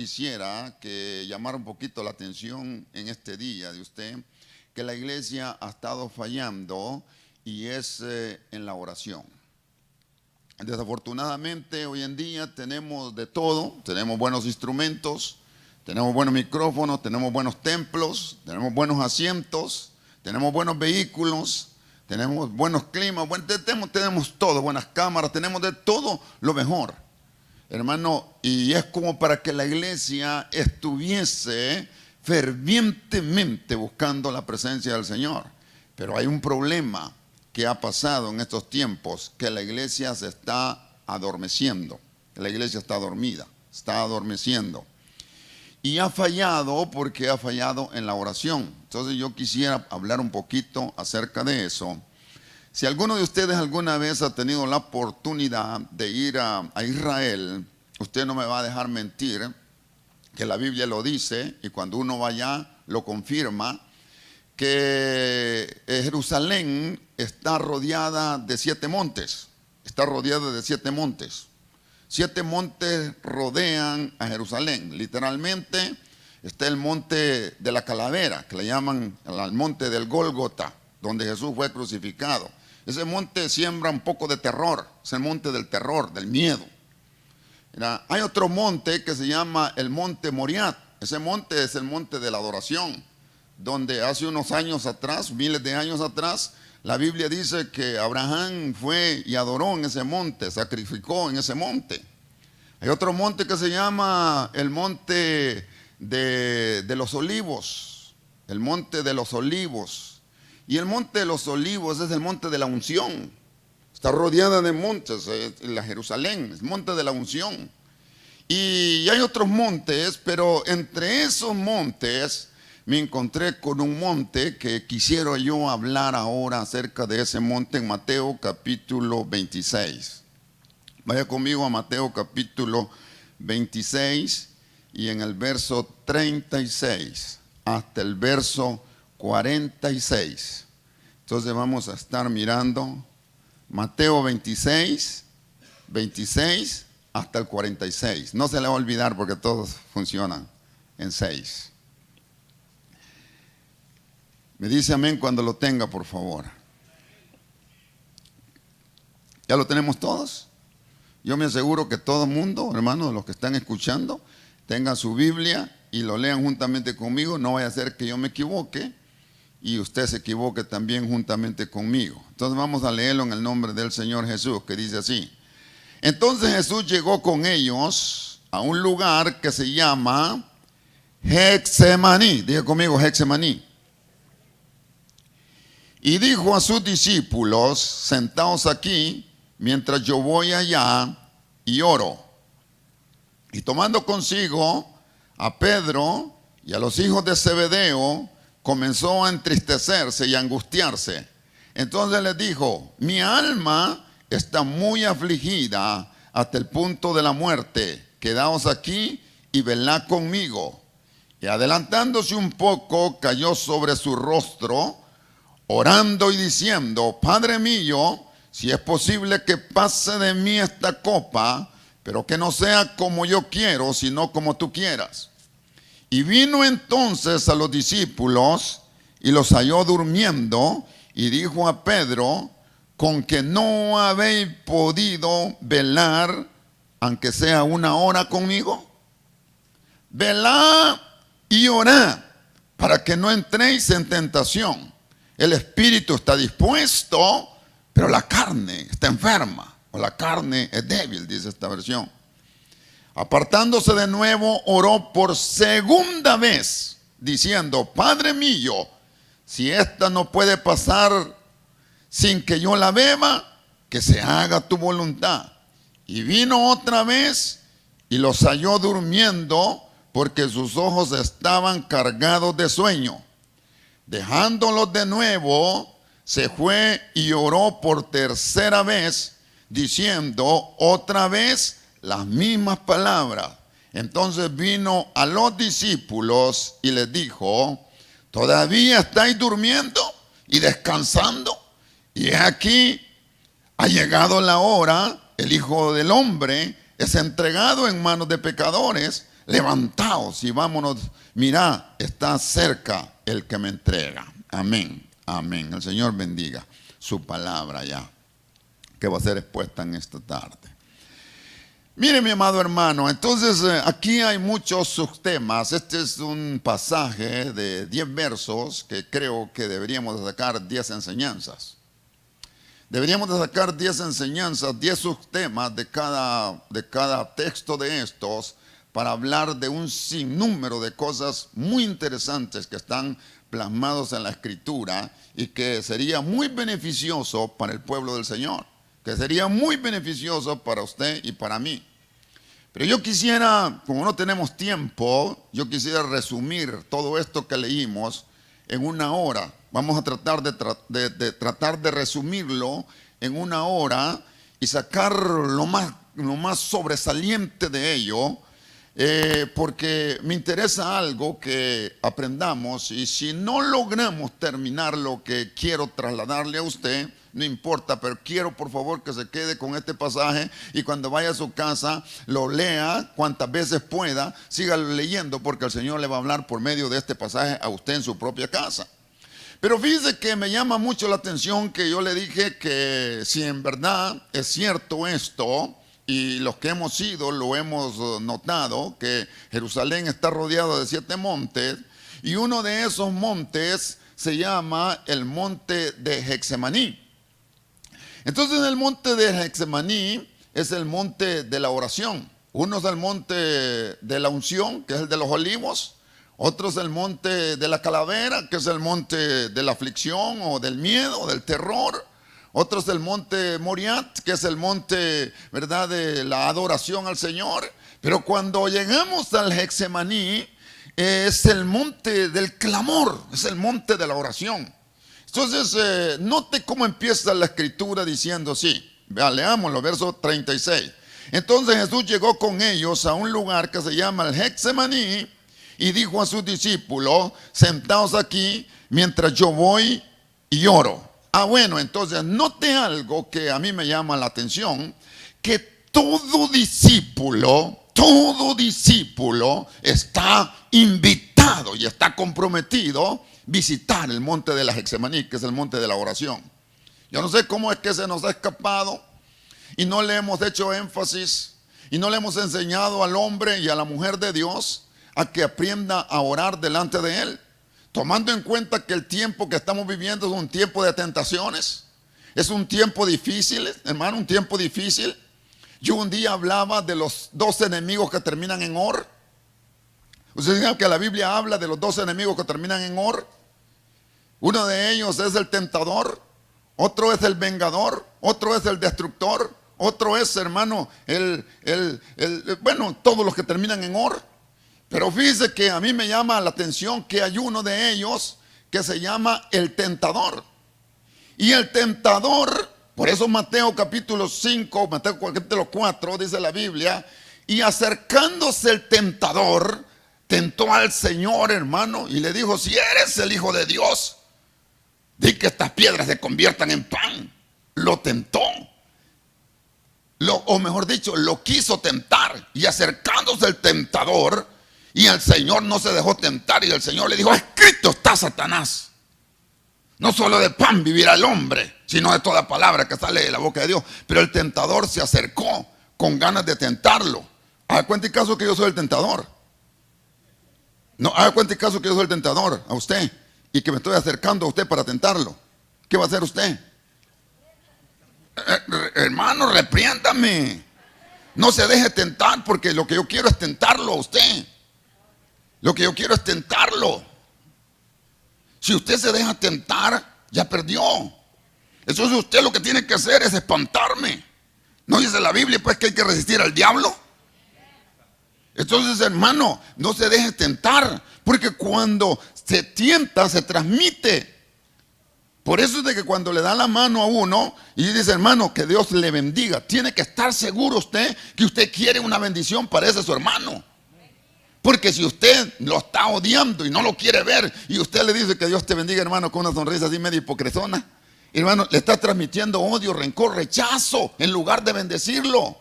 Quisiera que llamara un poquito la atención en este día de usted, que la iglesia ha estado fallando y es en la oración. Desafortunadamente hoy en día tenemos de todo, tenemos buenos instrumentos, tenemos buenos micrófonos, tenemos buenos templos, tenemos buenos asientos, tenemos buenos vehículos, tenemos buenos climas, tenemos todo, buenas cámaras, tenemos de todo lo mejor. Hermano, y es como para que la iglesia estuviese fervientemente buscando la presencia del Señor. Pero hay un problema que ha pasado en estos tiempos, que la iglesia se está adormeciendo. La iglesia está dormida, está adormeciendo. Y ha fallado porque ha fallado en la oración. Entonces yo quisiera hablar un poquito acerca de eso. Si alguno de ustedes alguna vez ha tenido la oportunidad de ir a Israel, usted no me va a dejar mentir, que la Biblia lo dice, y cuando uno va allá lo confirma, que Jerusalén está rodeada de 7 montes. Está rodeada de 7 montes. 7 montes rodean a Jerusalén. Literalmente está el monte de la calavera, que le llaman el monte del Gólgota, donde Jesús fue crucificado. Ese monte siembra un poco de terror, es el monte del terror, del miedo. Hay otro monte que se llama el monte Moriah. Ese monte es el monte de la adoración, donde hace unos años atrás, miles de años atrás, la Biblia dice que Abraham fue y adoró en ese monte, sacrificó en ese monte. Hay otro monte que se llama el monte de los olivos, el monte de los olivos. Y el monte de los olivos es el monte de la unción. Está rodeada de montes, la Jerusalén, es monte de la unción. Y hay otros montes, pero entre esos montes me encontré con un monte que quisiera yo hablar ahora acerca de ese monte en Mateo capítulo 26. Vaya conmigo a Mateo capítulo 26 y en el verso 36 hasta el verso 46. Entonces vamos a estar mirando Mateo 26 hasta el 46. No se le va a olvidar porque todos funcionan en 6. Me dice amén cuando lo tenga, por favor. ¿Ya lo tenemos todos? Yo me aseguro que todo el mundo, hermanos, los que están escuchando, tengan su Biblia y lo lean juntamente conmigo. No vaya a ser que yo me equivoque y usted se equivoque también juntamente conmigo. Entonces vamos a leerlo en el nombre del Señor Jesús, que dice así. Entonces Jesús llegó con ellos a un lugar que se llama Getsemaní. Diga conmigo, Getsemaní. Y dijo a sus discípulos: sentaos aquí mientras yo voy allá y oro. Y tomando consigo a Pedro y a los hijos de Zebedeo, comenzó a entristecerse y a angustiarse. Entonces les dijo: mi alma está muy afligida hasta el punto de la muerte. Quedaos aquí y velad conmigo. Y adelantándose un poco, cayó sobre su rostro, orando y diciendo: Padre mío, si es posible que pase de mí esta copa, pero que no sea como yo quiero, sino como tú quieras. Y vino entonces a los discípulos y los halló durmiendo, y dijo a Pedro: ¿con que no habéis podido velar, aunque sea 1 hora conmigo? Velad y orad, para que no entréis en tentación. El espíritu está dispuesto, pero la carne está enferma, o la carne es débil, dice esta versión. Apartándose de nuevo, oró por segunda vez, diciendo: Padre mío, si esta no puede pasar sin que yo la beba, que se haga tu voluntad. Y vino otra vez y los halló durmiendo, porque sus ojos estaban cargados de sueño. Dejándolos de nuevo, se fue y oró por tercera vez, diciendo otra vez las mismas palabras. Entonces vino a los discípulos y les dijo: ¿todavía estáis durmiendo y descansando? Y aquí ha llegado la hora, el Hijo del Hombre es entregado en manos de pecadores. levantaos y vámonos. Mirá, está cerca el que me entrega. Amén, amén. El Señor bendiga su palabra ya, que va a ser expuesta en esta tarde. Mire, mi amado hermano, entonces aquí hay muchos subtemas. Este es un pasaje de 10 versos que creo que deberíamos de sacar 10 enseñanzas. Deberíamos de sacar 10 enseñanzas, 10 subtemas de cada texto de estos, para hablar de un sinnúmero de cosas muy interesantes que están plasmados en la Escritura y que sería muy beneficioso para el pueblo del Señor, que sería muy beneficioso para usted y para mí. Pero yo quisiera, como no tenemos tiempo, yo quisiera resumir todo esto que leímos en una hora. Vamos a tratar de resumirlo en una hora y sacar lo más sobresaliente de ello, porque me interesa algo que aprendamos, y si no logramos terminar lo que quiero trasladarle a usted, no importa, pero quiero por favor que se quede con este pasaje y cuando vaya a su casa lo lea cuantas veces pueda, siga leyendo, porque el Señor le va a hablar por medio de este pasaje a usted en su propia casa. Pero fíjese que me llama mucho la atención que yo le dije que si en verdad es cierto esto, y los que hemos ido lo hemos notado, que Jerusalén está rodeado de 7 montes, y uno de esos montes se llama el monte de Getsemaní. Entonces el monte de Getsemaní es el monte de la oración. Uno es el monte de la unción, que es el de los olivos. Otro es el monte de la calavera, que es el monte de la aflicción o del miedo, del terror. Otro es el monte Moriat, que es el monte, ¿verdad?, de la adoración al Señor. Pero cuando llegamos al Getsemaní, es el monte del clamor, es el monte de la oración. Entonces, note cómo empieza la escritura diciendo así. Leámoslo, verso 36. Entonces Jesús llegó con ellos a un lugar que se llama el Getsemaní y dijo a sus discípulos: sentaos aquí mientras yo voy y oro. Bueno, entonces note algo que a mí me llama la atención, que todo discípulo está invitado y está comprometido visitar el monte de la Getsemaní, que es el monte de la oración. Yo no sé cómo es que se nos ha escapado y no le hemos hecho énfasis y no le hemos enseñado al hombre y a la mujer de Dios a que aprenda a orar delante de Él, tomando en cuenta que el tiempo que estamos viviendo es un tiempo de tentaciones, es un tiempo difícil, hermano, un tiempo difícil. Yo un día hablaba de los 2 enemigos que terminan en or. Ustedes saben que la Biblia habla de los 2 enemigos que terminan en or. Uno de ellos es el tentador, otro es el vengador, otro es el destructor, otro es, hermano, bueno, todos los que terminan en or. Pero fíjese que a mí me llama la atención que hay uno de ellos que se llama el tentador. Y el tentador, por eso Mateo capítulo 5, Mateo capítulo 4 dice la Biblia, y acercándose el tentador, tentó al Señor, hermano, y le dijo: si eres el Hijo de Dios, di que estas piedras se conviertan en pan. Lo tentó, o mejor dicho, lo quiso tentar. Y acercándose el tentador, y el Señor no se dejó tentar, y el Señor le dijo: escrito está, Satanás, no solo de pan vivirá el hombre, sino de toda palabra que sale de la boca de Dios. Pero el tentador se acercó con ganas de tentarlo. Haga cuenta y caso que yo soy el tentador. No, haga cuenta y caso que yo soy el tentador a usted y que me estoy acercando a usted para tentarlo. ¿Qué va a hacer usted? Hermano, repriéndame. No se deje tentar, porque lo que yo quiero es tentarlo a usted. Lo que yo quiero es tentarlo. Si usted se deja tentar, ya perdió. Entonces usted lo que tiene que hacer es espantarme. ¿No dice la Biblia pues que hay que resistir al diablo? Entonces, hermano, no se deje tentar, porque cuando se tienta, se transmite. Por eso es de que cuando le da la mano a uno y dice: hermano, que Dios le bendiga, tiene que estar seguro usted que usted quiere una bendición para ese su hermano. Porque si usted lo está odiando y no lo quiere ver, y usted le dice que Dios te bendiga, hermano, con una sonrisa así medio hipocresona, hermano, le está transmitiendo odio, rencor, rechazo, en lugar de bendecirlo.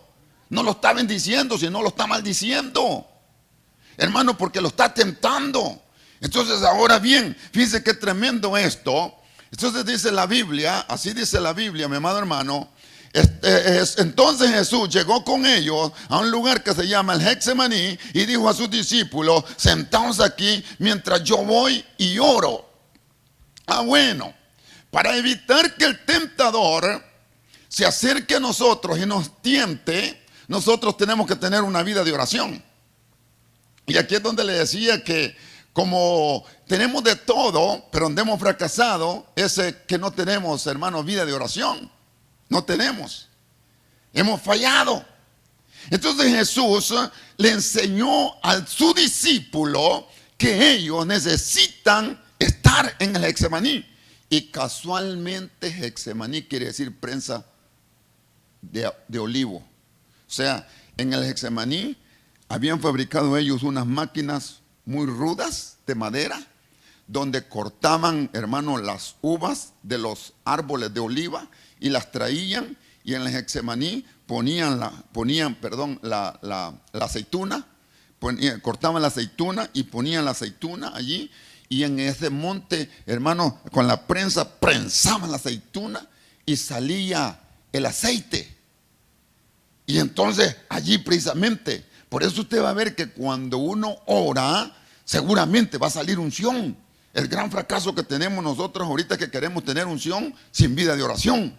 No lo está bendiciendo, sino lo está maldiciendo. hermano, porque lo está tentando. Entonces, ahora bien, fíjense qué tremendo esto. Entonces dice la Biblia, así dice la Biblia, mi amado hermano. Entonces Jesús llegó con ellos a un lugar que se llama el Getsemaní y dijo a sus discípulos: sentaos aquí mientras yo voy y oro. Bueno, para evitar que el tentador se acerque a nosotros y nos tiente, nosotros tenemos que tener una vida de oración. Y aquí es donde le decía que como tenemos de todo, pero donde hemos fracasado, es que no tenemos, hermanos, vida de oración. No tenemos. Hemos fallado. Entonces Jesús le enseñó a su discípulo que ellos necesitan estar en el Getsemaní. Y casualmente Getsemaní quiere decir prensa de olivo. O sea, en el Getsemaní habían fabricado ellos unas máquinas muy rudas de madera, donde cortaban, hermano, las uvas de los árboles de oliva y las traían, y en el Getsemaní ponían la aceituna, cortaban la aceituna y ponían la aceituna allí, y en ese monte, hermano, con la prensa prensaban la aceituna y salía el aceite. Y entonces allí precisamente, por eso usted va a ver que cuando uno ora, seguramente va a salir unción. El gran fracaso que tenemos nosotros ahorita es que queremos tener unción sin vida de oración.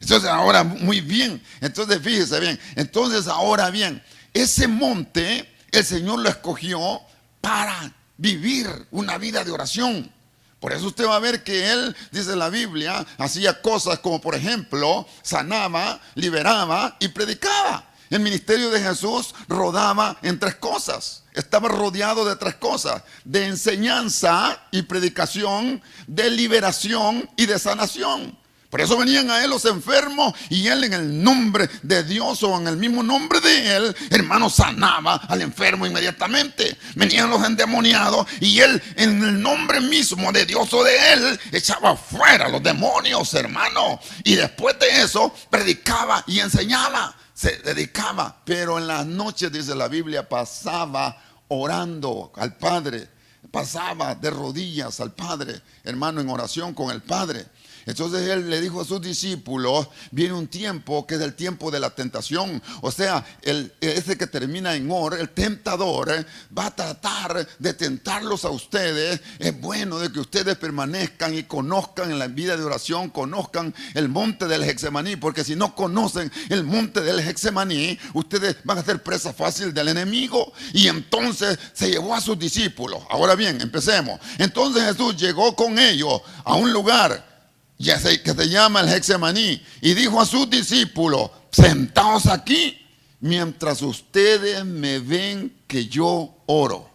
Entonces ahora muy bien, entonces fíjese bien, entonces ahora bien, ese monte el Señor lo escogió para vivir una vida de oración. Por eso usted va a ver que él, dice la Biblia, hacía cosas como por ejemplo, sanaba, liberaba y predicaba. El ministerio de Jesús rodaba en tres cosas. Estaba rodeado de tres cosas: de enseñanza y predicación, de liberación y de sanación. Por eso venían a él los enfermos y él, en el nombre de Dios o en el mismo nombre de él, hermano, sanaba al enfermo inmediatamente. Venían los endemoniados y él, en el nombre mismo de Dios o de él, echaba fuera a los demonios, hermano. Y después de eso predicaba y enseñaba, se dedicaba. Pero en las noches, dice la Biblia, pasaba orando al Padre, pasaba de rodillas al Padre, hermano, en oración con el Padre. Entonces él le dijo a sus discípulos: viene un tiempo que es el tiempo de la tentación. O sea, ese que termina en or, el tentador, va a tratar de tentarlos a ustedes. Es bueno de que ustedes permanezcan y conozcan en la vida de oración, conozcan el monte del Getsemaní, porque si no conocen el monte del Getsemaní, ustedes van a ser presa fácil del enemigo. Y entonces se llevó a sus discípulos. Ahora bien, empecemos. Entonces Jesús llegó con ellos a un lugar que se llama el Getsemaní, y dijo a sus discípulos: sentaos aquí mientras ustedes me ven que yo oro.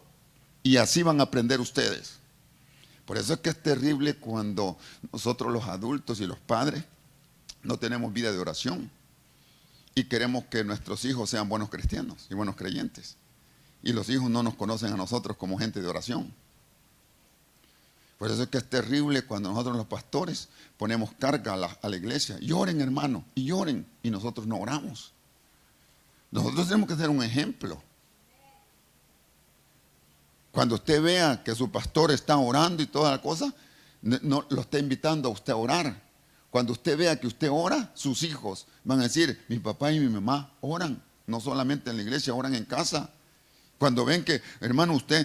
Y así van a aprender ustedes. Por eso es que es terrible cuando nosotros, los adultos y los padres, no tenemos vida de oración y queremos que nuestros hijos sean buenos cristianos y buenos creyentes, y los hijos no nos conocen a nosotros como gente de oración. Por eso es que es terrible cuando nosotros, los pastores, ponemos carga a la iglesia. Lloren, hermano, y lloren, y nosotros no oramos. Nosotros tenemos que ser un ejemplo. Cuando usted vea que su pastor está orando y toda la cosa, no lo está invitando a usted a orar. Cuando usted vea que usted ora, sus hijos van a decir: mi papá y mi mamá oran, no solamente en la iglesia, oran en casa. Cuando ven que, hermano, usted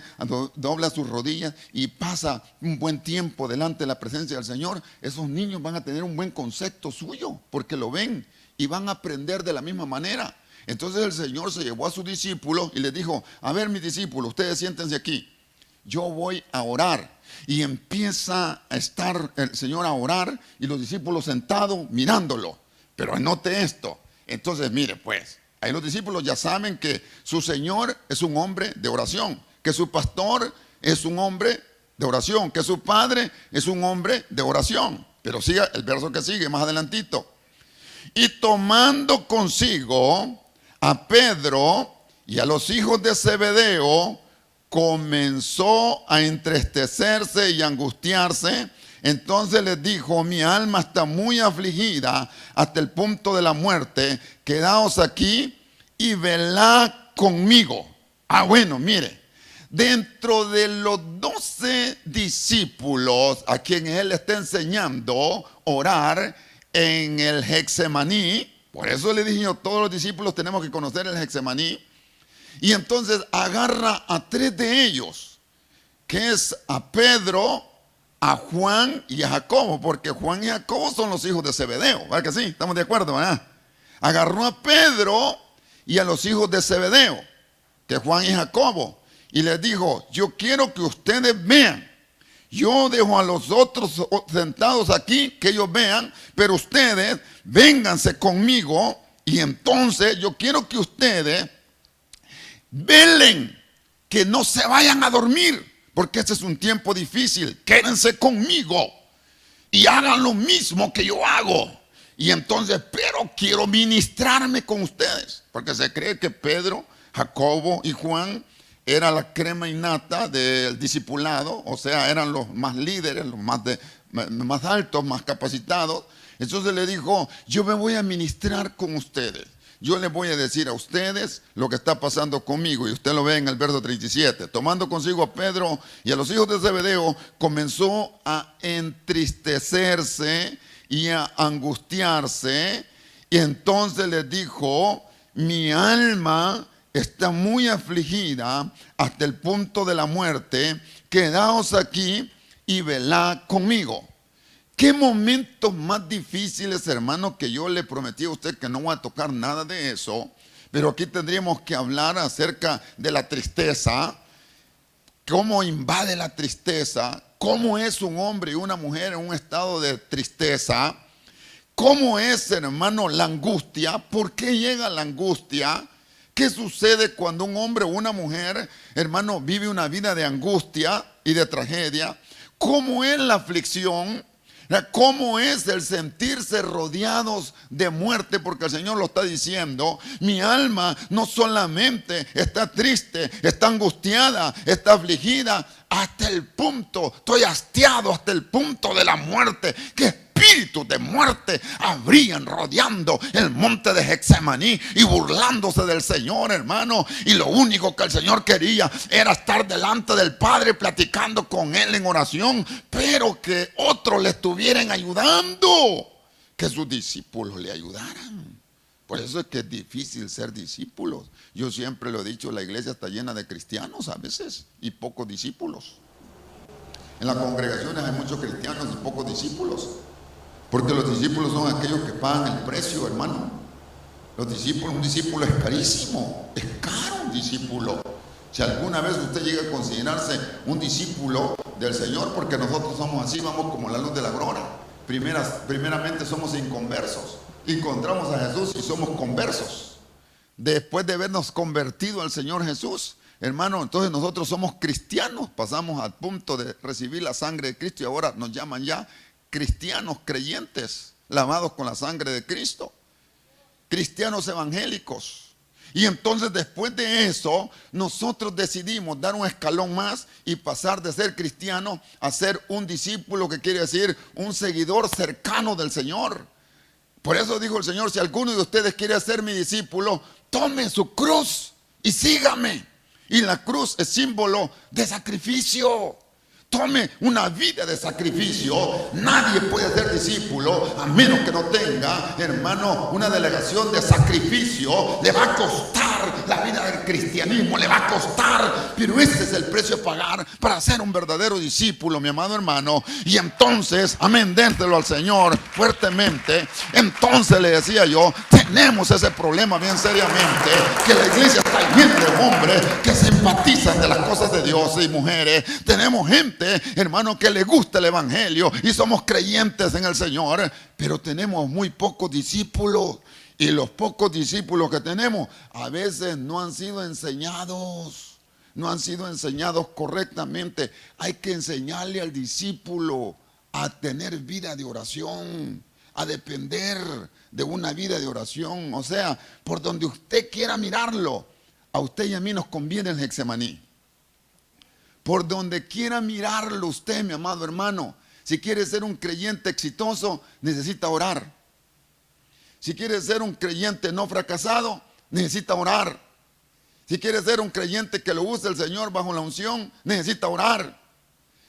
dobla sus rodillas y pasa un buen tiempo delante de la presencia del Señor, esos niños van a tener un buen concepto suyo, porque lo ven y van a aprender de la misma manera. Entonces el Señor se llevó a sus discípulos y les dijo: a ver, mis discípulos, ustedes siéntense aquí, yo voy a orar. Y empieza a estar el Señor a orar y los discípulos sentados mirándolo. Pero anote esto. Entonces, mire pues, ahí los discípulos ya saben que su Señor es un hombre de oración, que su pastor es un hombre de oración, que su padre es un hombre de oración. Pero siga el verso que sigue más adelantito. Y tomando consigo a Pedro y a los hijos de Zebedeo, comenzó a entristecerse y angustiarse. Entonces les dijo: mi alma está muy afligida hasta el punto de la muerte. Quedaos aquí y velad conmigo. Bueno, mire, dentro de los 12 discípulos a quienes él está enseñando orar en el Getsemaní, por eso le dije yo, todos los discípulos tenemos que conocer el Getsemaní, y entonces agarra a 3 de ellos, que es a Pedro, a Juan y a Jacobo, porque Juan y Jacobo son los hijos de Zebedeo, ¿verdad que sí? ¿Estamos de acuerdo, verdad? Agarró a Pedro y a los hijos de Zebedeo, que Juan y Jacobo, y les dijo, yo quiero que ustedes vean. Yo dejo a los otros sentados aquí, que ellos vean, pero ustedes vénganse conmigo, y entonces yo quiero que ustedes velen, que no se vayan a dormir, porque este es un tiempo difícil. Quédense conmigo y hagan lo mismo que yo hago. Y entonces, pero quiero ministrarme con ustedes, porque se cree que Pedro, Jacobo y Juan era la crema innata del discipulado, o sea, eran los más líderes, los más altos, más capacitados. Entonces le dijo, yo me voy a ministrar con ustedes. Yo les voy a decir a ustedes lo que está pasando conmigo. Y usted lo ve en el verso 37. Tomando consigo a Pedro y a los hijos de Zebedeo, comenzó a entristecerse y a angustiarse. Y entonces les dijo, mi alma está muy afligida hasta el punto de la muerte. Quedaos aquí y velad conmigo. ¿Qué momentos más difíciles, hermano, que yo le prometí a usted que no voy a tocar nada de eso? Pero aquí tendríamos que hablar acerca de la tristeza, cómo invade la tristeza, cómo es un hombre y una mujer en un estado de tristeza, cómo es, hermano, la angustia, por qué llega la angustia, qué sucede cuando un hombre o una mujer, hermano, vive una vida de angustia y de tragedia, cómo es la aflicción. ¿Cómo es el sentirse rodeados de muerte? Porque el Señor lo está diciendo. Mi alma no solamente está triste, está angustiada, está afligida, hasta el punto, estoy hastiado hasta el punto de la muerte. ¿Qué espíritus de muerte habrían rodeando el monte de Getsemaní y burlándose del Señor, hermano? Y lo único que el Señor quería era estar delante del Padre platicando con Él en oración, pero que otros le estuvieran ayudando, que sus discípulos le ayudaran. Por eso es que es difícil ser discípulos. Yo siempre lo he dicho, la iglesia está llena de cristianos a veces y pocos discípulos. En las congregaciones hay muchos cristianos y pocos discípulos, porque los discípulos son aquellos que pagan el precio, hermano. Los discípulos, un discípulo es carísimo, es caro un discípulo. Si alguna vez usted llega a considerarse un discípulo del Señor, porque nosotros somos así, vamos como la luz de la aurora. Primeramente somos inconversos. Encontramos a Jesús y somos conversos. Después de habernos convertido al Señor Jesús, hermano, entonces nosotros somos cristianos. Pasamos al punto de recibir la sangre de Cristo y ahora nos llaman ya cristianos creyentes, lavados con la sangre de Cristo. Cristianos evangélicos. Y entonces después de eso, nosotros decidimos dar un escalón más y pasar de ser cristiano a ser un discípulo, que quiere decir un seguidor cercano del Señor. Por eso dijo el Señor, si alguno de ustedes quiere ser mi discípulo, tome su cruz y sígame. Y la cruz es símbolo de sacrificio. Tome una vida de sacrificio. Nadie puede ser discípulo a menos que no tenga, hermano, una delegación de sacrificio. Le va a costar la vida del cristianismo, le va a costar, pero ese es el precio a pagar para ser un verdadero discípulo, mi amado hermano. Y entonces, amén, dénselo al Señor fuertemente. Entonces le decía yo, tenemos ese problema bien seriamente, que la iglesia está llena de hombres que se empatizan de las cosas de Dios y mujeres. Tenemos gente, hermano, que le gusta el evangelio y somos creyentes en el Señor, pero tenemos muy pocos discípulos, y los pocos discípulos que tenemos a veces no han sido enseñados, no han sido enseñados correctamente. Hay que enseñarle al discípulo a tener vida de oración, a depender de una vida de oración. O sea, por donde usted quiera mirarlo, a usted y a mí nos conviene el Getsemaní. Por donde quiera mirarlo usted, mi amado hermano, si quiere ser un creyente exitoso, necesita orar. Si quiere ser un creyente no fracasado, necesita orar. Si quiere ser un creyente que lo use el Señor bajo la unción, necesita orar.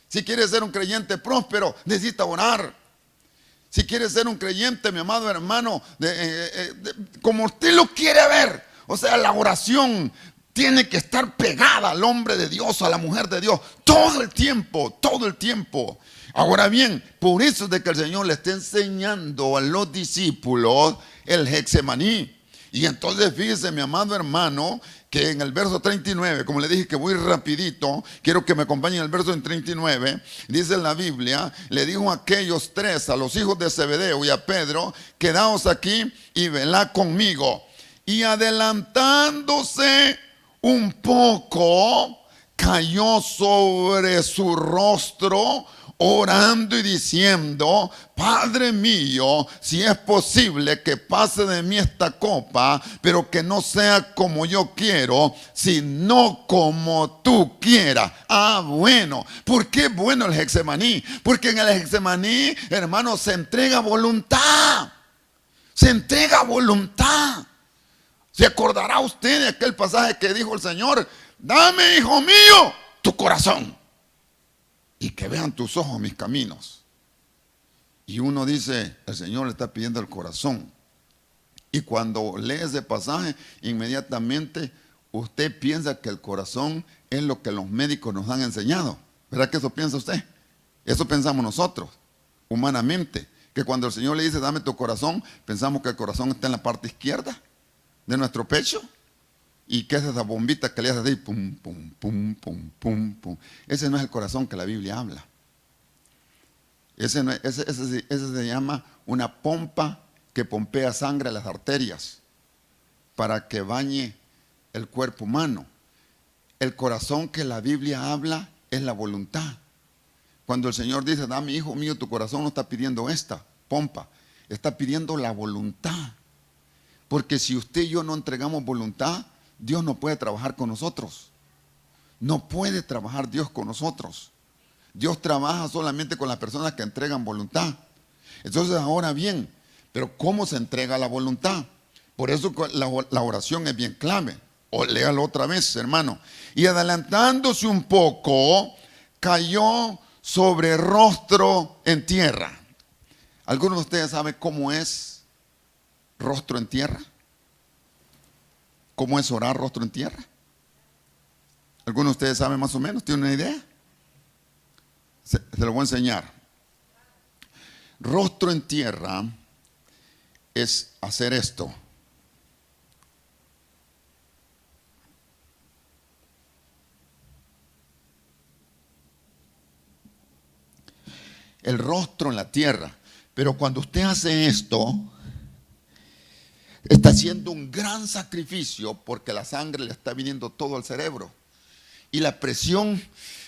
Si quiere ser un creyente próspero, necesita orar. Si quiere ser un creyente, mi amado hermano, como usted lo quiere ver, o sea, la oración tiene que estar pegada al hombre de Dios, a la mujer de Dios, todo el tiempo, todo el tiempo. Ahora bien, por eso es de que el Señor le está enseñando a los discípulos el Getsemaní. Y entonces fíjese, mi amado hermano, que en el verso 39, como le dije que voy rapidito, quiero que me acompañen el verso en 39, dice en la Biblia, le dijo a aquellos tres, a los hijos de Zebedeo y a Pedro, quedaos aquí y velad conmigo. Y adelantándose un poco, cayó sobre su rostro, orando y diciendo: Padre mío, si es posible que pase de mí esta copa, pero que no sea como yo quiero, sino como tú quieras. Bueno, ¿por qué es bueno el Getsemaní? Porque en el Getsemaní, hermano, se entrega voluntad. Se entrega voluntad. ¿Se acordará usted de aquel pasaje que dijo el Señor? Dame, hijo mío, tu corazón, y que vean tus ojos mis caminos. Y uno dice, el Señor le está pidiendo el corazón. Y cuando lee ese pasaje, inmediatamente usted piensa que el corazón es lo que los médicos nos han enseñado. ¿Verdad que eso piensa usted? Eso pensamos nosotros, humanamente. Que cuando el Señor le dice, dame tu corazón, pensamos que el corazón está en la parte izquierda de nuestro pecho. ¿Y qué es esa bombita que le hace así? Pum, pum, pum, pum, pum, pum. Ese no es el corazón que la Biblia habla. Ese se llama una pompa que pompea sangre a las arterias para que bañe el cuerpo humano. El corazón que la Biblia habla es la voluntad. Cuando el Señor dice, dame, hijo mío, tu corazón, no está pidiendo esta pompa, está pidiendo la voluntad. Porque si usted y yo no entregamos voluntad, Dios no puede trabajar con nosotros. No puede trabajar Dios con nosotros. Dios trabaja solamente con las personas que entregan voluntad. Entonces, ahora bien, pero ¿cómo se entrega la voluntad? Por eso la oración es bien clave. O léalo otra vez, hermano. Y adelantándose un poco, cayó sobre rostro en tierra. ¿Algunos de ustedes saben cómo es rostro en tierra? ¿Cómo es orar rostro en tierra? ¿Algunos de ustedes saben más o menos? ¿Tienen una idea? Se lo voy a enseñar. Rostro en tierra es hacer esto. El rostro en la tierra. Pero cuando usted hace esto, está haciendo un gran sacrificio porque la sangre le está viniendo todo al cerebro. Y la presión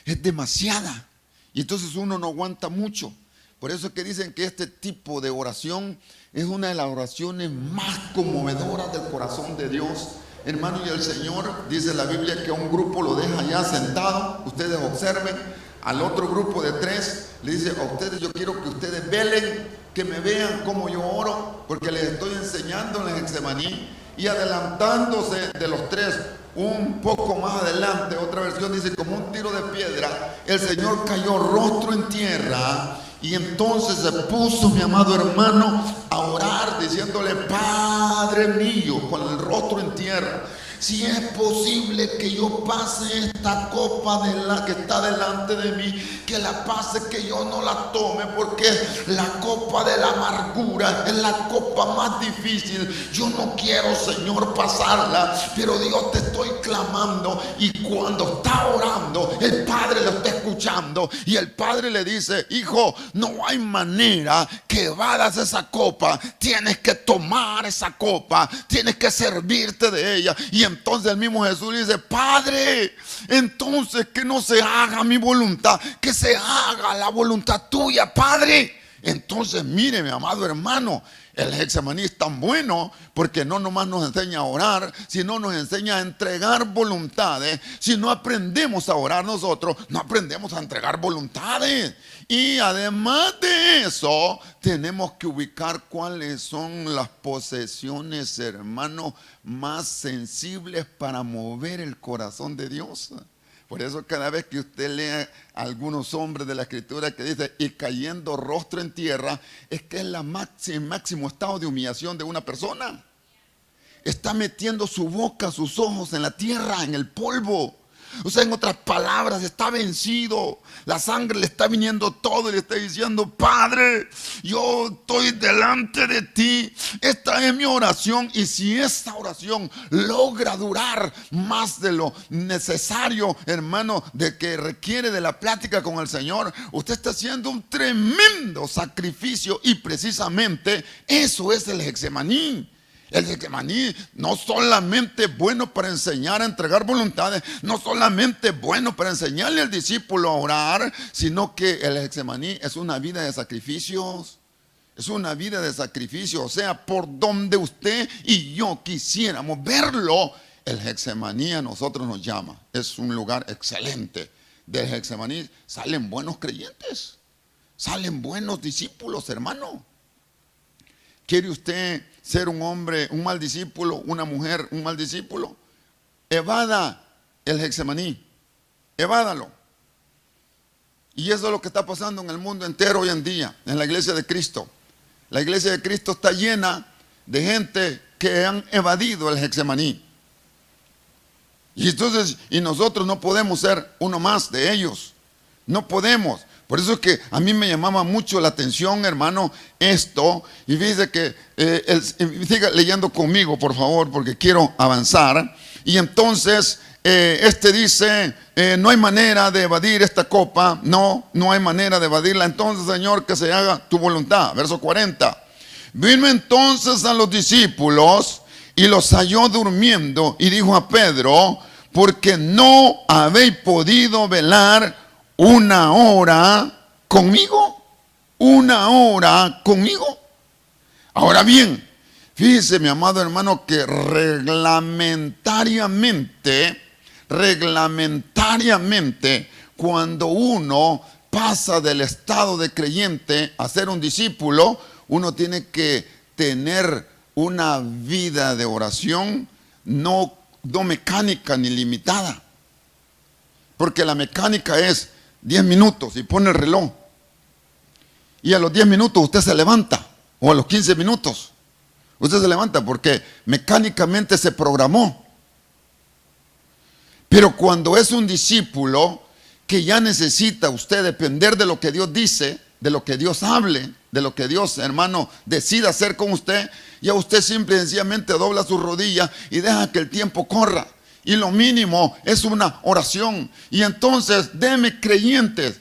es demasiada. Y entonces uno no aguanta mucho. Por eso es que dicen que este tipo de oración es una de las oraciones más conmovedoras del corazón de Dios. Hermano, y el Señor, dice la Biblia, que a un grupo lo deja ya sentado. Ustedes observen. Al otro grupo de tres le dice, a ustedes yo quiero que ustedes velen, que me vean cómo yo oro, porque les estoy enseñando en el Getsemaní. Y adelantándose de los tres, un poco más adelante, otra versión dice, como un tiro de piedra, el Señor cayó rostro en tierra. Y entonces se puso, mi amado hermano, a orar, diciéndole, Padre mío, con el rostro en tierra, si es posible que yo pase esta copa de la que está delante de mí, que la pase, que yo no la tome, porque la copa de la amargura es la copa más difícil. Yo no quiero, Señor, pasarla, pero Dios, te estoy clamando. Y cuando está orando, el Padre lo está escuchando, y el Padre le dice, hijo, no hay manera que evadas esa copa, tienes que tomar esa copa, tienes que servirte de ella. Y entonces el mismo Jesús le dice, Padre, entonces que no se haga mi voluntad, que se haga la voluntad tuya, Padre. Entonces, mire, mi amado hermano, el Getsemaní es tan bueno porque no nomás nos enseña a orar, sino nos enseña a entregar voluntades. Si no aprendemos a orar nosotros, no aprendemos a entregar voluntades. Y además de eso, tenemos que ubicar cuáles son las posesiones, hermano, más sensibles para mover el corazón de Dios. Por eso cada vez que usted lee a algunos hombres de la Escritura que dice, y cayendo rostro en tierra, es que es el máximo estado de humillación de una persona. Está metiendo su boca, sus ojos en la tierra, en el polvo. O sea, en otras palabras, está vencido. La sangre le está viniendo todo y le está diciendo, Padre, yo estoy delante de ti. Esta es mi oración. Y si esta oración logra durar más de lo necesario, hermano, de que requiere de la plática con el Señor, usted está haciendo un tremendo sacrificio. Y precisamente eso es el Getsemaní. El Getsemaní no solamente es bueno para enseñar a entregar voluntades, no solamente es bueno para enseñarle al discípulo a orar, sino que el Getsemaní es una vida de sacrificios. Es una vida de sacrificio, o sea, por donde usted y yo quisiéramos verlo, el Getsemaní a nosotros nos llama. Es un lugar excelente. Del Getsemaní salen buenos creyentes, salen buenos discípulos, hermano. ¿Quiere usted ser un hombre, un mal discípulo, una mujer, un mal discípulo? Evada el Getsemaní, evádalo. Y eso es lo que está pasando en el mundo entero hoy en día, en la iglesia de Cristo. La iglesia de Cristo está llena de gente que han evadido el Getsemaní. Y entonces, y nosotros no podemos ser uno más de ellos. No podemos. Por eso es que a mí me llamaba mucho la atención, hermano, esto. Y fíjese que siga leyendo conmigo, por favor, porque quiero avanzar. Y entonces, dice, no hay manera de evadir esta copa. No hay manera de evadirla. Entonces, Señor, que se haga tu voluntad. Verso 40. Vino entonces a los discípulos y los halló durmiendo. Y dijo a Pedro, porque no habéis podido velar una hora conmigo. Una hora conmigo. Ahora bien, fíjese, mi amado hermano, que reglamentariamente, cuando uno pasa del estado de creyente a ser un discípulo, uno tiene que tener una vida de oración no mecánica ni limitada. Porque la mecánica es 10 minutos y pone el reloj. Y a los 10 minutos usted se levanta. O a los 15 minutos. Usted se levanta porque mecánicamente se programó. Pero cuando es un discípulo que ya necesita usted depender de lo que Dios dice, de lo que Dios hable, de lo que Dios, hermano, decida hacer con usted, ya usted simple y sencillamente dobla sus rodillas y deja que el tiempo corra. Y lo mínimo es una oración. Y entonces, denos creyentes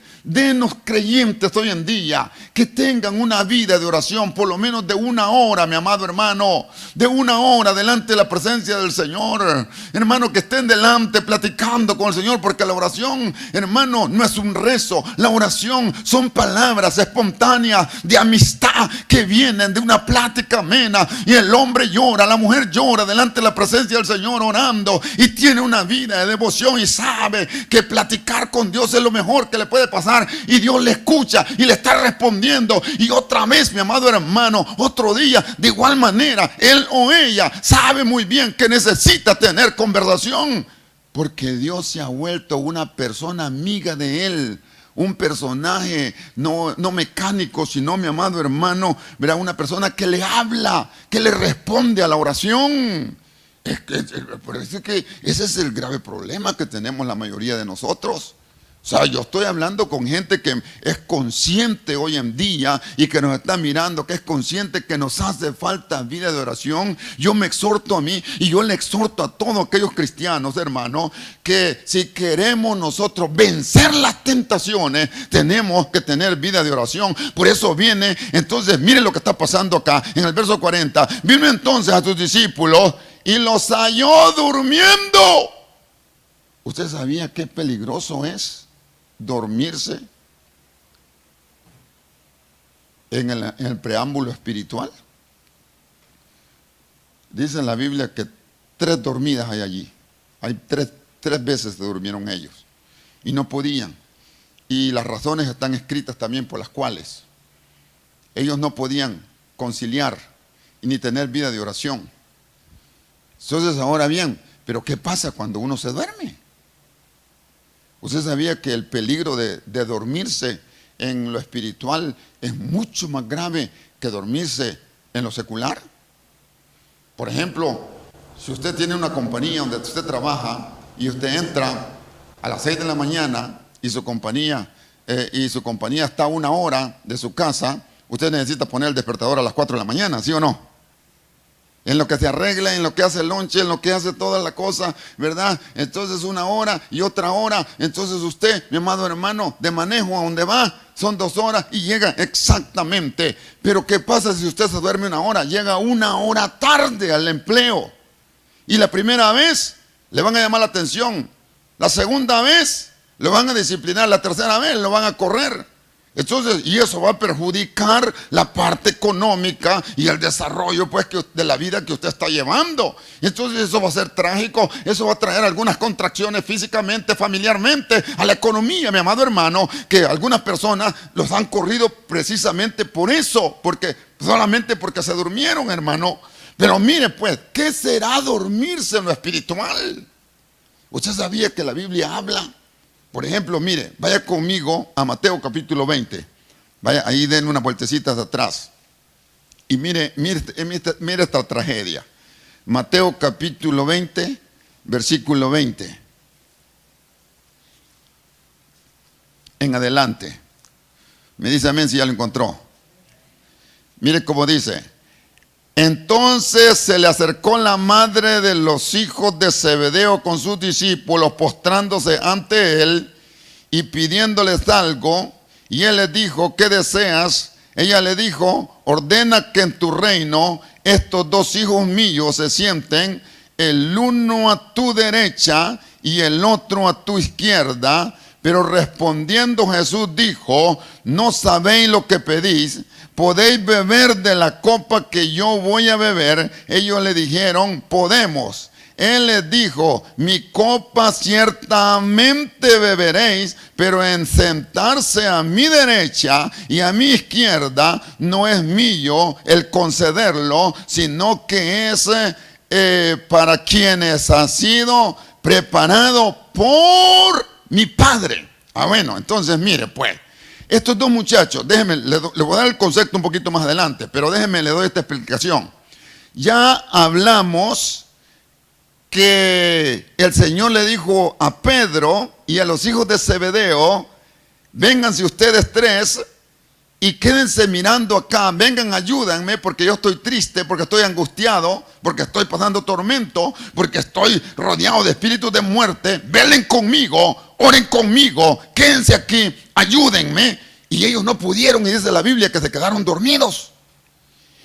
hoy en día que tengan una vida de oración, por lo menos de una hora, mi amado hermano, de una hora delante de la presencia del Señor. Hermano, que estén delante platicando con el Señor, porque la oración, hermano, no es un rezo. La oración son palabras espontáneas de amistad que vienen de una plática amena. Y el hombre llora, la mujer llora delante de la presencia del Señor orando. Y tiene una vida de devoción y sabe que platicar con Dios es lo mejor que le puede pasar. Y Dios le escucha y le está respondiendo. Y otra vez, mi amado hermano, otro día, de igual manera, él o ella sabe muy bien que necesita tener conversación, porque Dios se ha vuelto una persona amiga de él. Un personaje no mecánico, sino, mi amado hermano, verá, una persona que le habla, que le responde a la oración. Por eso es que ese es el grave problema que tenemos la mayoría de nosotros. O sea, yo estoy hablando con gente que es consciente hoy en día y que nos está mirando, que es consciente que nos hace falta vida de oración. Yo me exhorto a mí y yo le exhorto a todos aquellos cristianos, hermanos, que si queremos nosotros vencer las tentaciones, tenemos que tener vida de oración. Por eso viene, entonces, mire lo que está pasando acá en el verso 40. Vino entonces a sus discípulos y los halló durmiendo. ¿Usted sabía qué peligroso es dormirse? en el preámbulo espiritual. Dice en la Biblia que 3 dormidas hay allí. Hay tres veces se durmieron ellos. Y no podían. Y las razones están escritas también por las cuales ellos no podían conciliar ni tener vida de oración. Entonces, ahora bien, pero ¿qué pasa cuando uno se duerme? ¿Usted sabía que el peligro de dormirse en lo espiritual es mucho más grave que dormirse en lo secular? Por ejemplo, si usted tiene una compañía donde usted trabaja y usted entra a las 6 de la mañana y su compañía está a 1 hora de su casa, usted necesita poner el despertador a las 4 de la mañana, ¿sí o no? En lo que se arregla, en lo que hace el lonche, en lo que hace toda la cosa, ¿verdad? Entonces 1 hora y otra hora. Entonces usted, mi amado hermano, de manejo a donde va, son 2 horas y llega exactamente. Pero ¿qué pasa si usted se duerme 1 hora? Llega 1 hora tarde al empleo. Y la primera vez le van a llamar la atención. La segunda vez lo van a disciplinar. La tercera vez lo van a correr. Entonces, y eso va a perjudicar la parte económica y el desarrollo pues, de la vida que usted está llevando. Entonces eso va a ser trágico, eso va a traer algunas contracciones físicamente, familiarmente, a la economía, mi amado hermano, que algunas personas los han corrido precisamente por eso, solamente porque se durmieron, hermano. Pero mire pues, ¿qué será dormirse en lo espiritual? ¿Usted sabía que la Biblia habla? Por ejemplo, mire, vaya conmigo a Mateo capítulo 20. Vaya, ahí den unas vueltecitas atrás. Y mire esta tragedia. Mateo capítulo 20, versículo 20. En adelante. Me dice amén si ya lo encontró. Mire cómo dice. Entonces se le acercó la madre de los hijos de Zebedeo con sus discípulos, postrándose ante él y pidiéndoles algo. Y él les dijo, ¿qué deseas? Ella le dijo, ordena que en tu reino estos 2 hijos míos se sienten, el uno a tu derecha y el otro a tu izquierda. Pero respondiendo Jesús dijo, no sabéis lo que pedís. ¿Podéis beber de la copa que yo voy a beber? Ellos le dijeron, podemos. Él les dijo, mi copa ciertamente beberéis, pero en sentarse a mi derecha y a mi izquierda no es mío el concederlo, sino que es para quienes ha sido preparado por mi Padre. Bueno, entonces mire pues. Estos 2 muchachos, déjenme, le voy a dar el concepto un poquito más adelante, pero déjenme, le doy esta explicación. Ya hablamos que el Señor le dijo a Pedro y a los hijos de Zebedeo, vénganse ustedes 3 y quédense mirando acá, vengan, ayúdenme porque yo estoy triste, porque estoy angustiado, porque estoy pasando tormento, porque estoy rodeado de espíritus de muerte, velen conmigo, oren conmigo, quédense aquí, ayúdenme. Y ellos no pudieron, y dice la Biblia que se quedaron dormidos.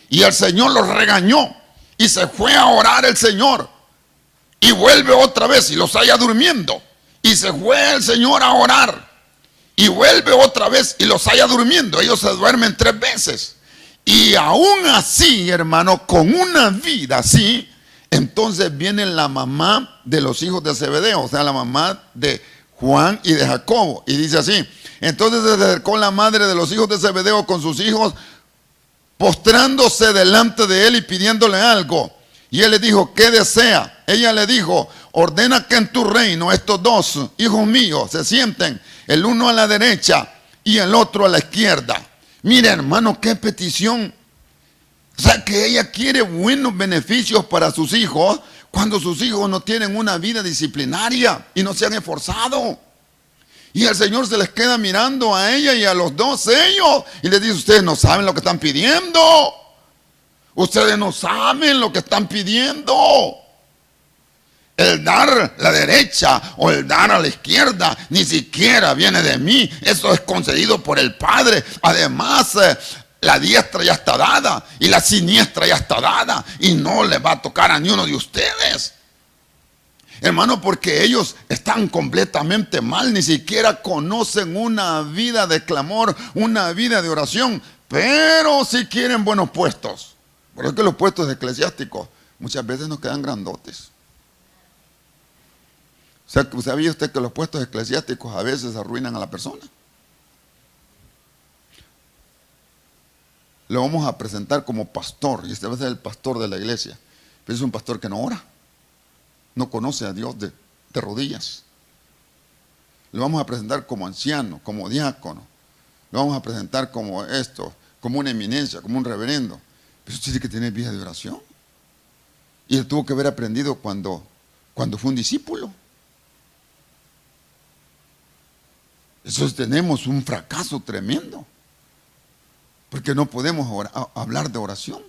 Y el Señor los regañó y se fue a orar el Señor. Y vuelve otra vez y los halla durmiendo. Y se fue el Señor a orar. Y vuelve otra vez y los halla durmiendo. Ellos se duermen 3 veces. Y aún así, hermano, con una vida así, entonces viene la mamá de los hijos de Zebedeo, o sea, la mamá de Juan y de Jacobo. Y dice así, entonces se acercó la madre de los hijos de Zebedeo con sus hijos, postrándose delante de él y pidiéndole algo. Y él le dijo, ¿qué desea? Ella le dijo, ordena que en tu reino estos 2 hijos míos se sienten, el uno a la derecha y el otro a la izquierda. Mire, hermano, qué petición. O sea, que ella quiere buenos beneficios para sus hijos cuando sus hijos no tienen una vida disciplinaria y no se han esforzado. Y el Señor se les queda mirando a ella y a los 2 ellos y les dice, ustedes no saben lo que están pidiendo. Ustedes no saben lo que están pidiendo. El dar la derecha o el dar a la izquierda ni siquiera viene de mí. Eso es concedido por el Padre. Además, la diestra ya está dada y la siniestra ya está dada y no le va a tocar a ni uno de ustedes. Hermano, porque ellos están completamente mal, ni siquiera conocen una vida de clamor, una vida de oración. pero si quieren buenos puestos. Por eso que los puestos eclesiásticos muchas veces nos quedan grandotes. O sea, ¿sabía usted que los puestos eclesiásticos a veces arruinan a la persona? Lo vamos a presentar como pastor, y este va a ser el pastor de la iglesia. Pero es un pastor que no ora, no conoce a Dios de rodillas. Lo vamos a presentar como anciano, como diácono. Lo vamos a presentar como esto, como una eminencia, como un reverendo. Pero eso tiene que tener vida de oración. Y él tuvo que haber aprendido cuando fue un discípulo. Eso tenemos un fracaso tremendo. Porque no podemos hablar de oración.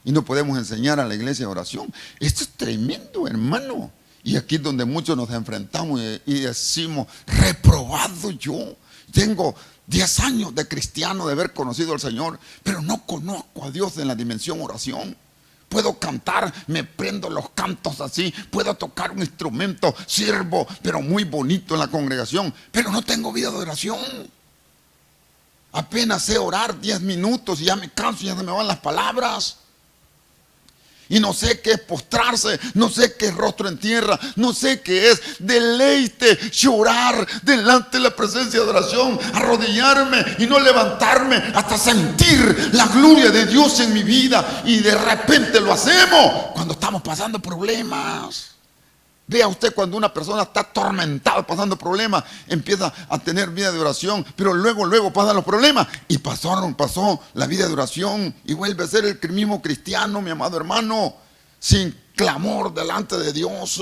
Y no podemos enseñar a la iglesia de oración. Esto es tremendo, hermano. Y aquí es donde muchos nos enfrentamos y decimos, reprobado yo. Tengo 10 años de cristiano, de haber conocido al Señor, pero no conozco a Dios en la dimensión oración. Puedo cantar, me prendo los cantos así, puedo tocar un instrumento, sirvo, pero muy bonito en la congregación, pero no tengo vida de oración. Apenas sé orar 10 minutos y ya me canso, ya se me van las palabras. Y no sé qué es postrarse, no sé qué es rostro en tierra, no sé qué es deleite, llorar delante de la presencia de oración, arrodillarme y no levantarme hasta sentir la gloria de Dios en mi vida. Y de repente lo hacemos cuando estamos pasando problemas. Vea usted cuando una persona está atormentada, pasando problemas, empieza a tener vida de oración, pero luego pasan los problemas y pasó la vida de oración y vuelve a ser el mismo cristiano, mi amado hermano, sin clamor delante de Dios.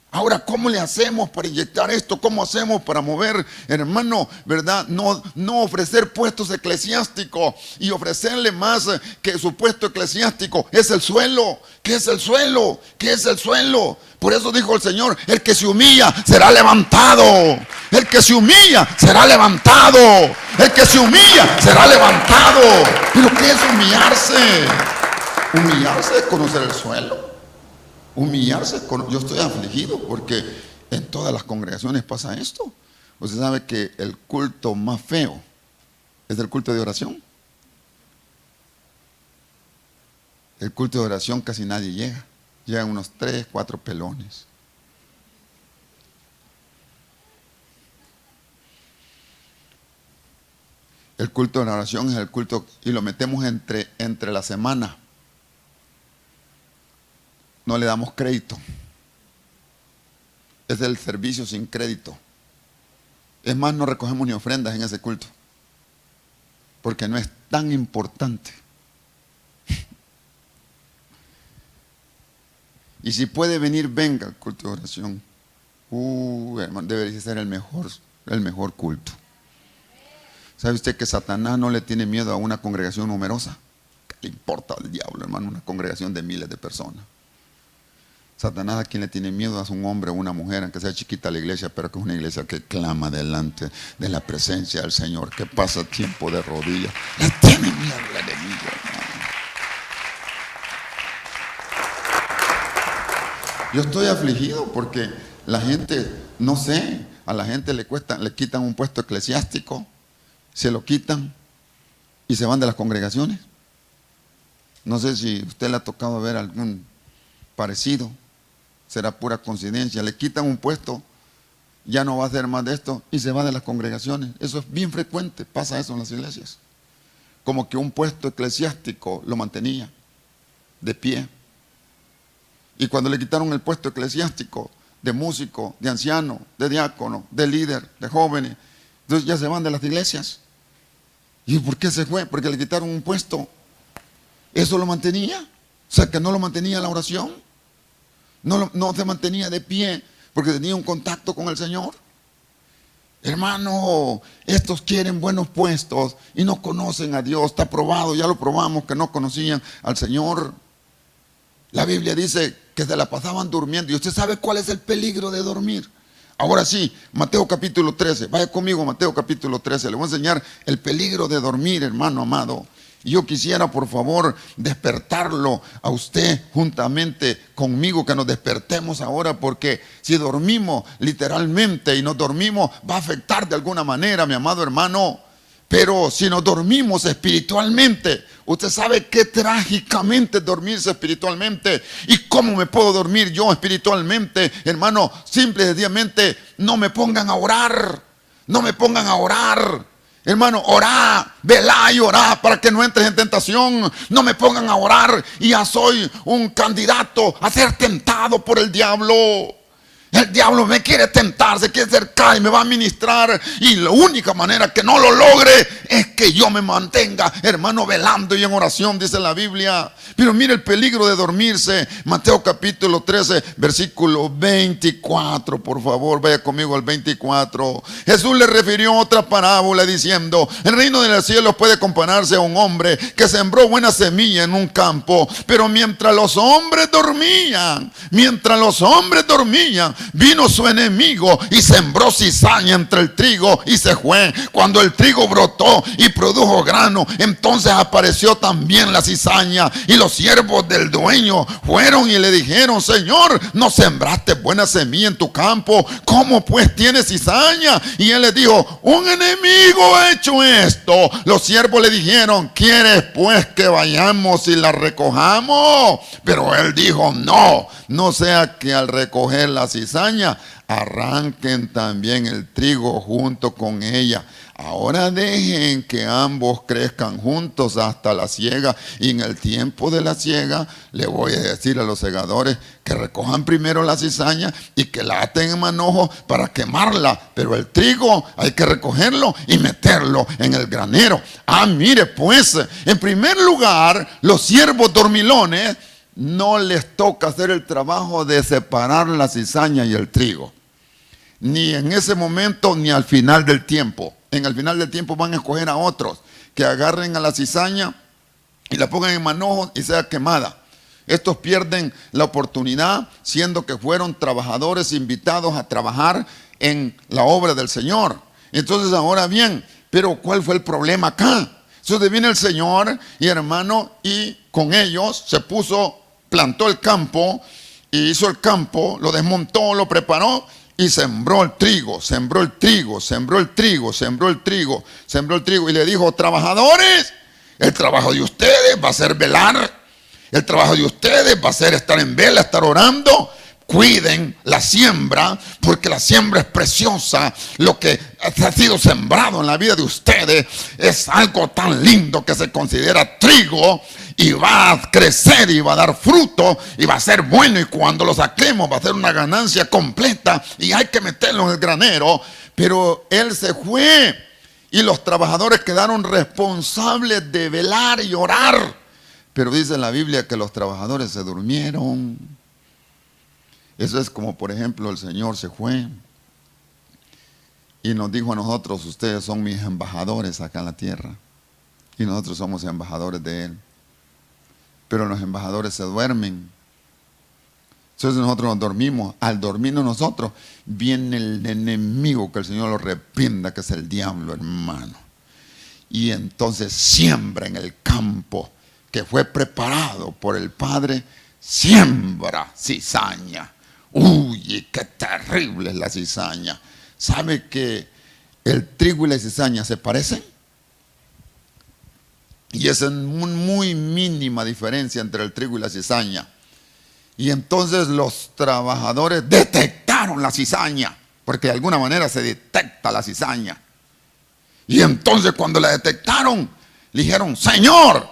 Ahora, ¿cómo le hacemos para inyectar esto? ¿Cómo hacemos para mover, hermano, verdad? No ofrecer puestos eclesiásticos y ofrecerle más que su puesto eclesiástico. Es el suelo. ¿Qué es el suelo? ¿Qué es el suelo? Por eso dijo el Señor, el que se humilla será levantado. El que se humilla será levantado. El que se humilla será levantado. ¿Pero qué es humillarse? Humillarse es conocer el suelo. Humillarse, yo estoy afligido porque en todas las congregaciones pasa esto. Usted sabe que el culto más feo es el culto de oración. El culto de oración casi nadie llega. Llegan unos 3, 4 pelones. El culto de la oración es el culto y lo metemos entre la semana. No le damos crédito. Es el servicio sin crédito. Es más, no recogemos ni ofrendas en ese culto. Porque no es tan importante. Y si puede venir, venga al culto de oración. Hermano, debería ser el mejor culto. ¿Sabe usted que Satanás no le tiene miedo a una congregación numerosa? ¿Qué le importa al diablo, hermano? Una congregación de miles de personas. Satanás a quien le tiene miedo es un hombre o una mujer, aunque sea chiquita la iglesia, pero que es una iglesia que clama delante de la presencia del Señor, que pasa tiempo de rodillas. Le tiene miedo al enemigo, hermano. Yo estoy afligido porque la gente, no sé, a la gente le quitan un puesto eclesiástico, se lo quitan y se van de las congregaciones. No sé si a usted le ha tocado ver algún parecido. Será pura coincidencia. Le quitan un puesto, ya no va a hacer más de esto y se va de las congregaciones. Eso es bien frecuente, pasa eso en las iglesias. Como que un puesto eclesiástico lo mantenía de pie. Y cuando le quitaron el puesto eclesiástico de músico, de anciano, de diácono, de líder, de jóvenes, entonces ya se van de las iglesias. ¿Y por qué se fue? Porque le quitaron un puesto. ¿Eso lo mantenía? O sea, que no lo mantenía la oración. No se mantenía de pie porque tenía un contacto con el Señor. Hermano, estos quieren buenos puestos y no conocen a Dios. Está probado, ya lo probamos, que no conocían al Señor. La Biblia dice que se la pasaban durmiendo. ¿Y usted sabe cuál es el peligro de dormir? Ahora sí, Mateo capítulo 13. Vaya conmigo, Mateo capítulo 13. Le voy a enseñar el peligro de dormir, hermano amado. Y yo quisiera, por favor, despertarlo a usted juntamente conmigo, que nos despertemos ahora, porque si dormimos literalmente y nos dormimos, va a afectar de alguna manera, mi amado hermano. Pero si nos dormimos espiritualmente, usted sabe qué trágicamente es dormirse espiritualmente. ¿Y cómo me puedo dormir yo espiritualmente? Hermano, simple y sencillamente, no me pongan a orar. No me pongan a orar. Hermano, orá, velá y orá para que no entres en tentación. No me pongan a orar y ya soy un candidato a ser tentado por el diablo. El diablo me quiere tentar, se quiere acercar y me va a ministrar. Y la única manera que no lo logre es que yo me mantenga, hermano, velando y en oración, dice la Biblia. Pero mire el peligro de dormirse. Mateo capítulo 13, versículo 24, por favor, vaya conmigo al 24. Jesús le refirió otra parábola diciendo: el reino de los cielos puede compararse a un hombre que sembró buena semilla en un campo. Pero mientras los hombres dormían, vino su enemigo y sembró cizaña entre el trigo y se fue. Cuando el trigo brotó y produjo grano, entonces apareció también la cizaña. Y los siervos del dueño fueron y le dijeron: Señor, ¿no sembraste buena semilla en tu campo? ¿Cómo pues tienes cizaña? Y él les dijo: un enemigo ha hecho esto. Los siervos le dijeron: ¿quieres pues que vayamos y la recojamos? Pero él dijo: no sea que al recoger la cizaña arranquen también el trigo junto con ella. Ahora dejen que ambos crezcan juntos hasta la siega. Y en el tiempo de la siega le voy a decir a los segadores que recojan primero la cizaña y que la aten en manojo para quemarla. Pero el trigo hay que recogerlo y meterlo en el granero. Mire pues, en primer lugar, los siervos dormilones no les toca hacer el trabajo de separar la cizaña y el trigo. Ni en ese momento ni al final del tiempo. En el final del tiempo van a escoger a otros que agarren a la cizaña y la pongan en manojo y sea quemada. Estos pierden la oportunidad, siendo que fueron trabajadores invitados a trabajar en la obra del Señor. Entonces, ahora bien, pero ¿cuál fue el problema acá? Entonces viene el Señor y hermano, y con ellos se plantó el campo y hizo el campo, lo desmontó, lo preparó y sembró el trigo. Y le dijo: trabajadores, el trabajo de ustedes va a ser velar. El trabajo de ustedes va a ser estar en vela, estar orando. Cuiden la siembra, porque la siembra es preciosa. Lo que ha sido sembrado en la vida de ustedes es algo tan lindo que se considera trigo, y va a crecer y va a dar fruto y va a ser bueno, y cuando lo saquemos va a ser una ganancia completa y hay que meterlo en el granero. Pero él se fue y los trabajadores quedaron responsables de velar y orar. Pero dice la Biblia que los trabajadores se durmieron. Eso es como, por ejemplo, el Señor se fue y nos dijo a nosotros: ustedes son mis embajadores acá en la tierra, y nosotros somos embajadores de Él. Pero los embajadores se duermen. Entonces nosotros nos dormimos. Al dormirnos nosotros, viene el enemigo, que el Señor lo reprenda, que es el diablo, hermano. Y entonces siembra en el campo que fue preparado por el Padre, siembra cizaña. Uy, qué terrible es la cizaña. ¿Sabe que el trigo y la cizaña se parecen? Y es una muy mínima diferencia entre el trigo y la cizaña. Y entonces los trabajadores detectaron la cizaña, porque de alguna manera se detecta la cizaña. Y entonces cuando la detectaron, le dijeron: Señor,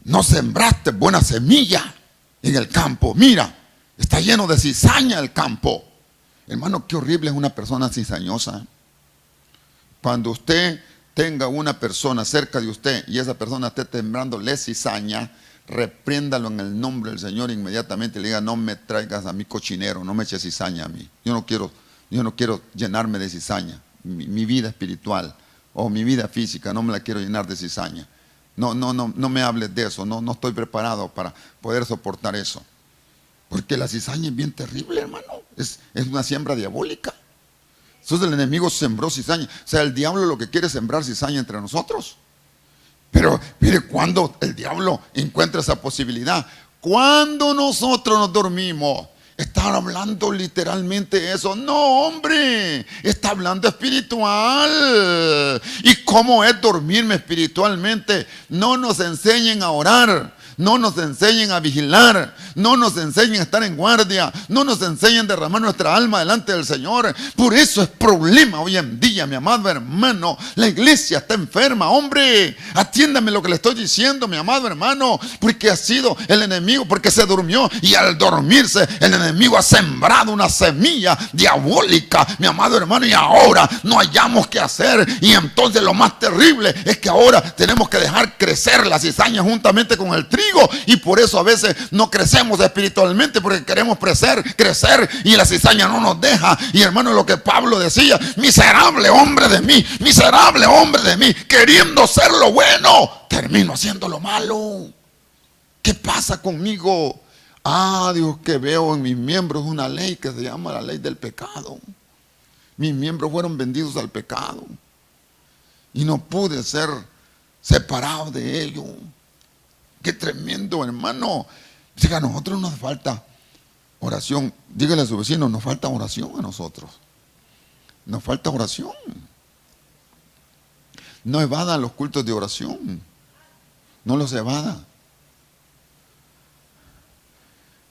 no sembraste buena semilla en el campo. Mira, está lleno de cizaña el campo. Hermano, qué horrible es una persona cizañosa. Cuando usted tenga una persona cerca de usted y esa persona esté sembrándole cizaña, repréndalo en el nombre del Señor inmediatamente. Le diga: no me traigas a mi cochinero, no me eches cizaña a mí. Yo no quiero llenarme de cizaña. Mi vida espiritual o mi vida física no me la quiero llenar de cizaña. No me hables de eso. No estoy preparado para poder soportar eso. Porque la cizaña es bien terrible, hermano. Es una siembra diabólica. Entonces el enemigo sembró cizaña. O sea, el diablo lo que quiere es sembrar cizaña entre nosotros. Pero mire, cuando el diablo encuentra esa posibilidad, cuando nosotros nos dormimos, ¿Está hablando literalmente eso? No, hombre, está hablando espiritual. ¿Y cómo es dormirme espiritualmente? No nos enseñen a orar. No nos enseñen a vigilar, no nos enseñen a estar en guardia, no nos enseñen a derramar nuestra alma delante del Señor. Por eso es problema hoy en día, mi amado hermano. La iglesia está enferma, hombre. Atiéndame lo que le estoy diciendo, mi amado hermano, porque ha sido el enemigo, porque se durmió, y al dormirse el enemigo ha sembrado una semilla diabólica, mi amado hermano, y ahora no hallamos qué hacer. Y entonces lo más terrible es que ahora tenemos que dejar crecer la cizaña juntamente con el trigo. Y por eso a veces no crecemos espiritualmente, porque queremos crecer y la cizaña no nos deja. Y hermano, lo que Pablo decía: miserable hombre de mí, queriendo ser lo bueno, termino haciendo lo malo. ¿Qué pasa conmigo? Dios, que veo en mis miembros una ley que se llama la ley del pecado. Mis miembros fueron vendidos al pecado y no pude ser separado de ello. Qué tremendo, hermano. Dice que a nosotros nos falta oración. Dígale a su vecino: nos falta oración a nosotros. Nos falta oración. No evada los cultos de oración. No los evada.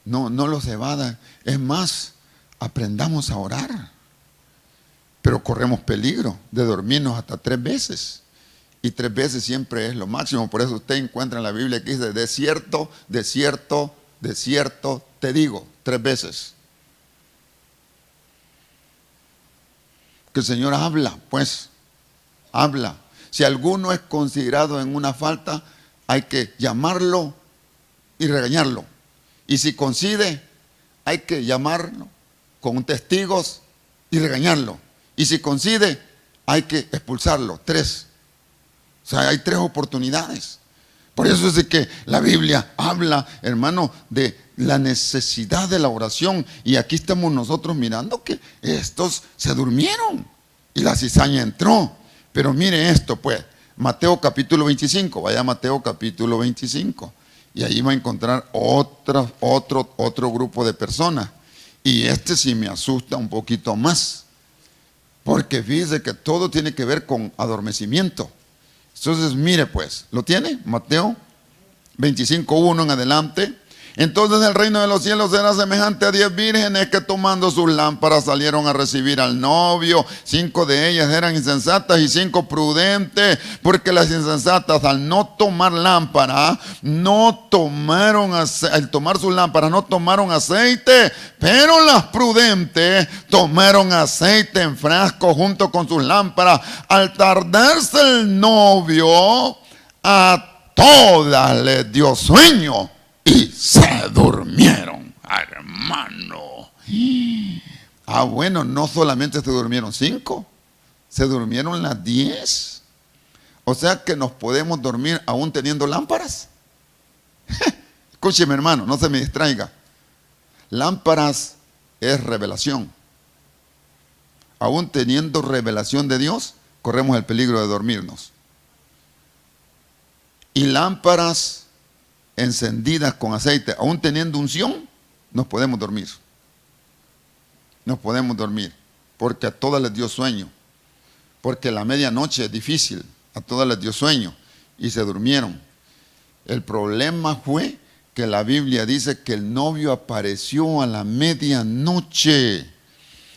No los evada. Es más, aprendamos a orar. Pero corremos peligro de dormirnos hasta 3 veces. Y 3 veces siempre es lo máximo. Por eso usted encuentra en la Biblia que dice: de cierto, de cierto, de cierto te digo. 3 veces. Que el Señor habla, pues. Habla. Si alguno es considerado en una falta, hay que llamarlo y regañarlo. Y si coincide, hay que llamarlo con testigos y regañarlo. Y si coincide, hay que expulsarlo. 3. O sea, hay 3 oportunidades. Por eso es que la Biblia habla, hermano, de la necesidad de la oración. Y aquí estamos nosotros mirando que estos se durmieron y la cizaña entró. Pero mire esto, pues, Mateo capítulo 25. Vaya a Mateo capítulo 25. Y ahí va a encontrar otro grupo de personas. Y sí me asusta un poquito más. Porque fíjese que todo tiene que ver con adormecimiento. Entonces, mire pues, ¿lo tiene? Mateo 25:1 en adelante. Entonces el reino de los cielos será semejante a 10 vírgenes que tomando sus lámparas salieron a recibir al novio. 5 de ellas eran insensatas y 5 prudentes, porque las insensatas, al no tomar lámpara, al tomar sus lámparas no tomaron aceite, pero las prudentes tomaron aceite en frasco junto con sus lámparas. Al tardarse el novio, a todas les dio sueño y se durmieron, hermano. Bueno, no solamente se durmieron 5, se durmieron las 10. O sea que nos podemos dormir aún teniendo lámparas. Escúcheme, hermano, no se me distraiga. Lámparas es revelación. Aún teniendo revelación de Dios, corremos el peligro de dormirnos. Y lámparas encendidas con aceite, aún teniendo unción, nos podemos dormir. Nos podemos dormir, porque a todas les dio sueño. Porque la medianoche es difícil, a todas les dio sueño y se durmieron. El problema fue que la Biblia dice que el novio apareció a la medianoche.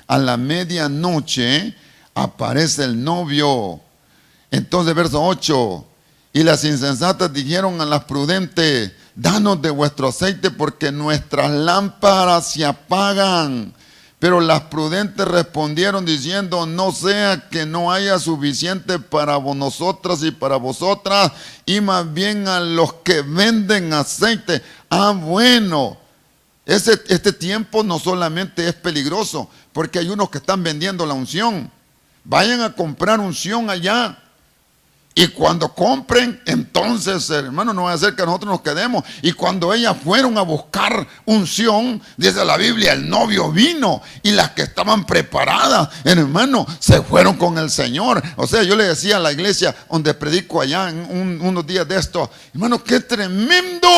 A la medianoche aparece el novio. Entonces, verso 8. Y las insensatas dijeron a las prudentes: danos de vuestro aceite, porque nuestras lámparas se apagan. Pero las prudentes respondieron diciendo: no sea que no haya suficiente para nosotras y para vosotras, y más bien a los que venden aceite. Bueno, este tiempo no solamente es peligroso, porque hay unos que están vendiendo la unción. Vayan a comprar unción allá. Y cuando compren, entonces, hermano, no va a ser que nosotros nos quedemos. Y cuando ellas fueron a buscar unción, dice la Biblia, el novio vino. Y las que estaban preparadas, hermano, se fueron con el Señor. O sea, yo le decía a la iglesia donde predico allá en unos días de esto: hermano, qué tremendo.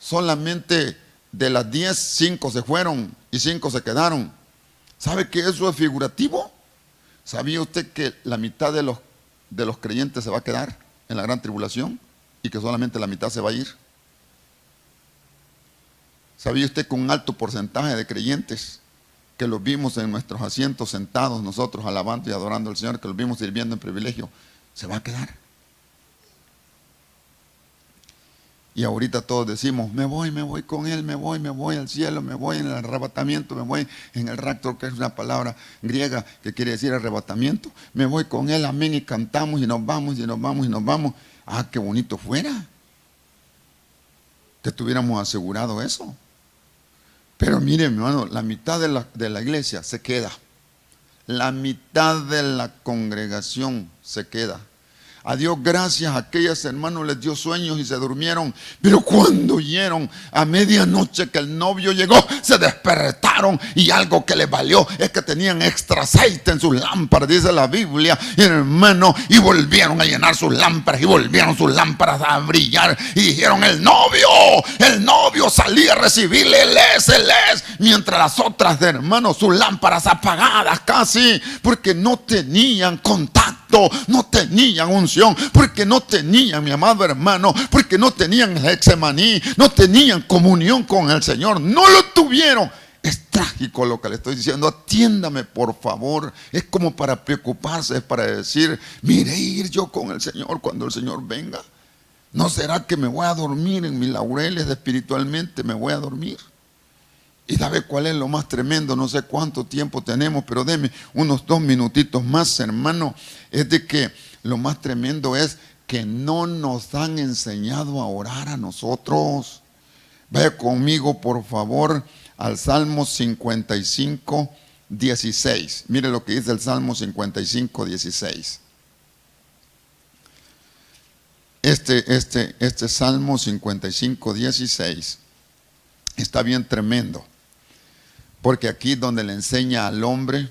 Solamente de las 10, 5 se fueron y 5 se quedaron. ¿Sabe que eso es figurativo? ¿Sabía usted que la mitad de los creyentes se va a quedar en la gran tribulación y que solamente la mitad se va a ir? ¿Sabía usted que un alto porcentaje de creyentes que los vimos en nuestros asientos sentados, nosotros alabando y adorando al Señor, que los vimos sirviendo en privilegio, se va a quedar? Y ahorita todos decimos, me voy con Él, me voy al cielo, me voy en el arrebatamiento, me voy en el rapto, que es una palabra griega que quiere decir arrebatamiento. Me voy con Él, amén, y cantamos y nos vamos y nos vamos y nos vamos. Ah, qué bonito fuera que tuviéramos asegurado eso. Pero mire, mi hermano, la mitad de la iglesia se queda. La mitad de la congregación se queda. A Dios gracias, a aquellos hermanos les dio sueños y se durmieron. Pero cuando oyeron a medianoche que el novio llegó, se despertaron. Y algo que les valió es que tenían extra aceite en sus lámparas, dice la Biblia, hermano. Y volvieron a llenar sus lámparas y volvieron sus lámparas a brillar. Y dijeron, el novio salía a recibirle, él es. Mientras las otras, hermanos, sus lámparas apagadas casi, porque no tenían contacto, no tenían unción, porque no tenían, mi amado hermano, porque no tenían el Hexemaní, no tenían comunión con el Señor, no lo tuvieron. Es trágico lo que le estoy diciendo, atiéndame por favor. Es como para preocuparse, es para decir, mire, ir yo con el Señor cuando el Señor venga. ¿No será que me voy a dormir en mis laureles espiritualmente? Me voy a dormir. ¿Y sabe cuál es lo más tremendo? No sé cuánto tiempo tenemos, pero deme unos 2 minutitos más, hermano. Es de que lo más tremendo es que no nos han enseñado a orar a nosotros. Vaya conmigo, por favor, al Salmo 55, 16. Mire lo que dice el Salmo 55, 16. Este Salmo 55, 16 está bien tremendo. Porque aquí donde le enseña al hombre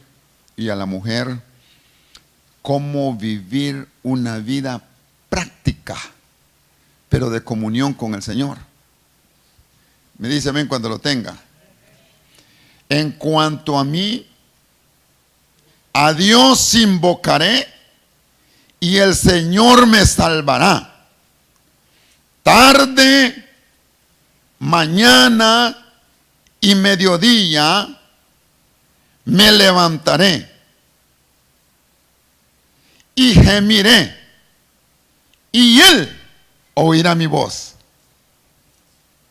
y a la mujer cómo vivir una vida práctica, pero de comunión con el Señor. Me dice amén cuando lo tenga. En cuanto a mí, a Dios invocaré y el Señor me salvará. Tarde, mañana y mediodía me levantaré y gemiré y Él oirá mi voz.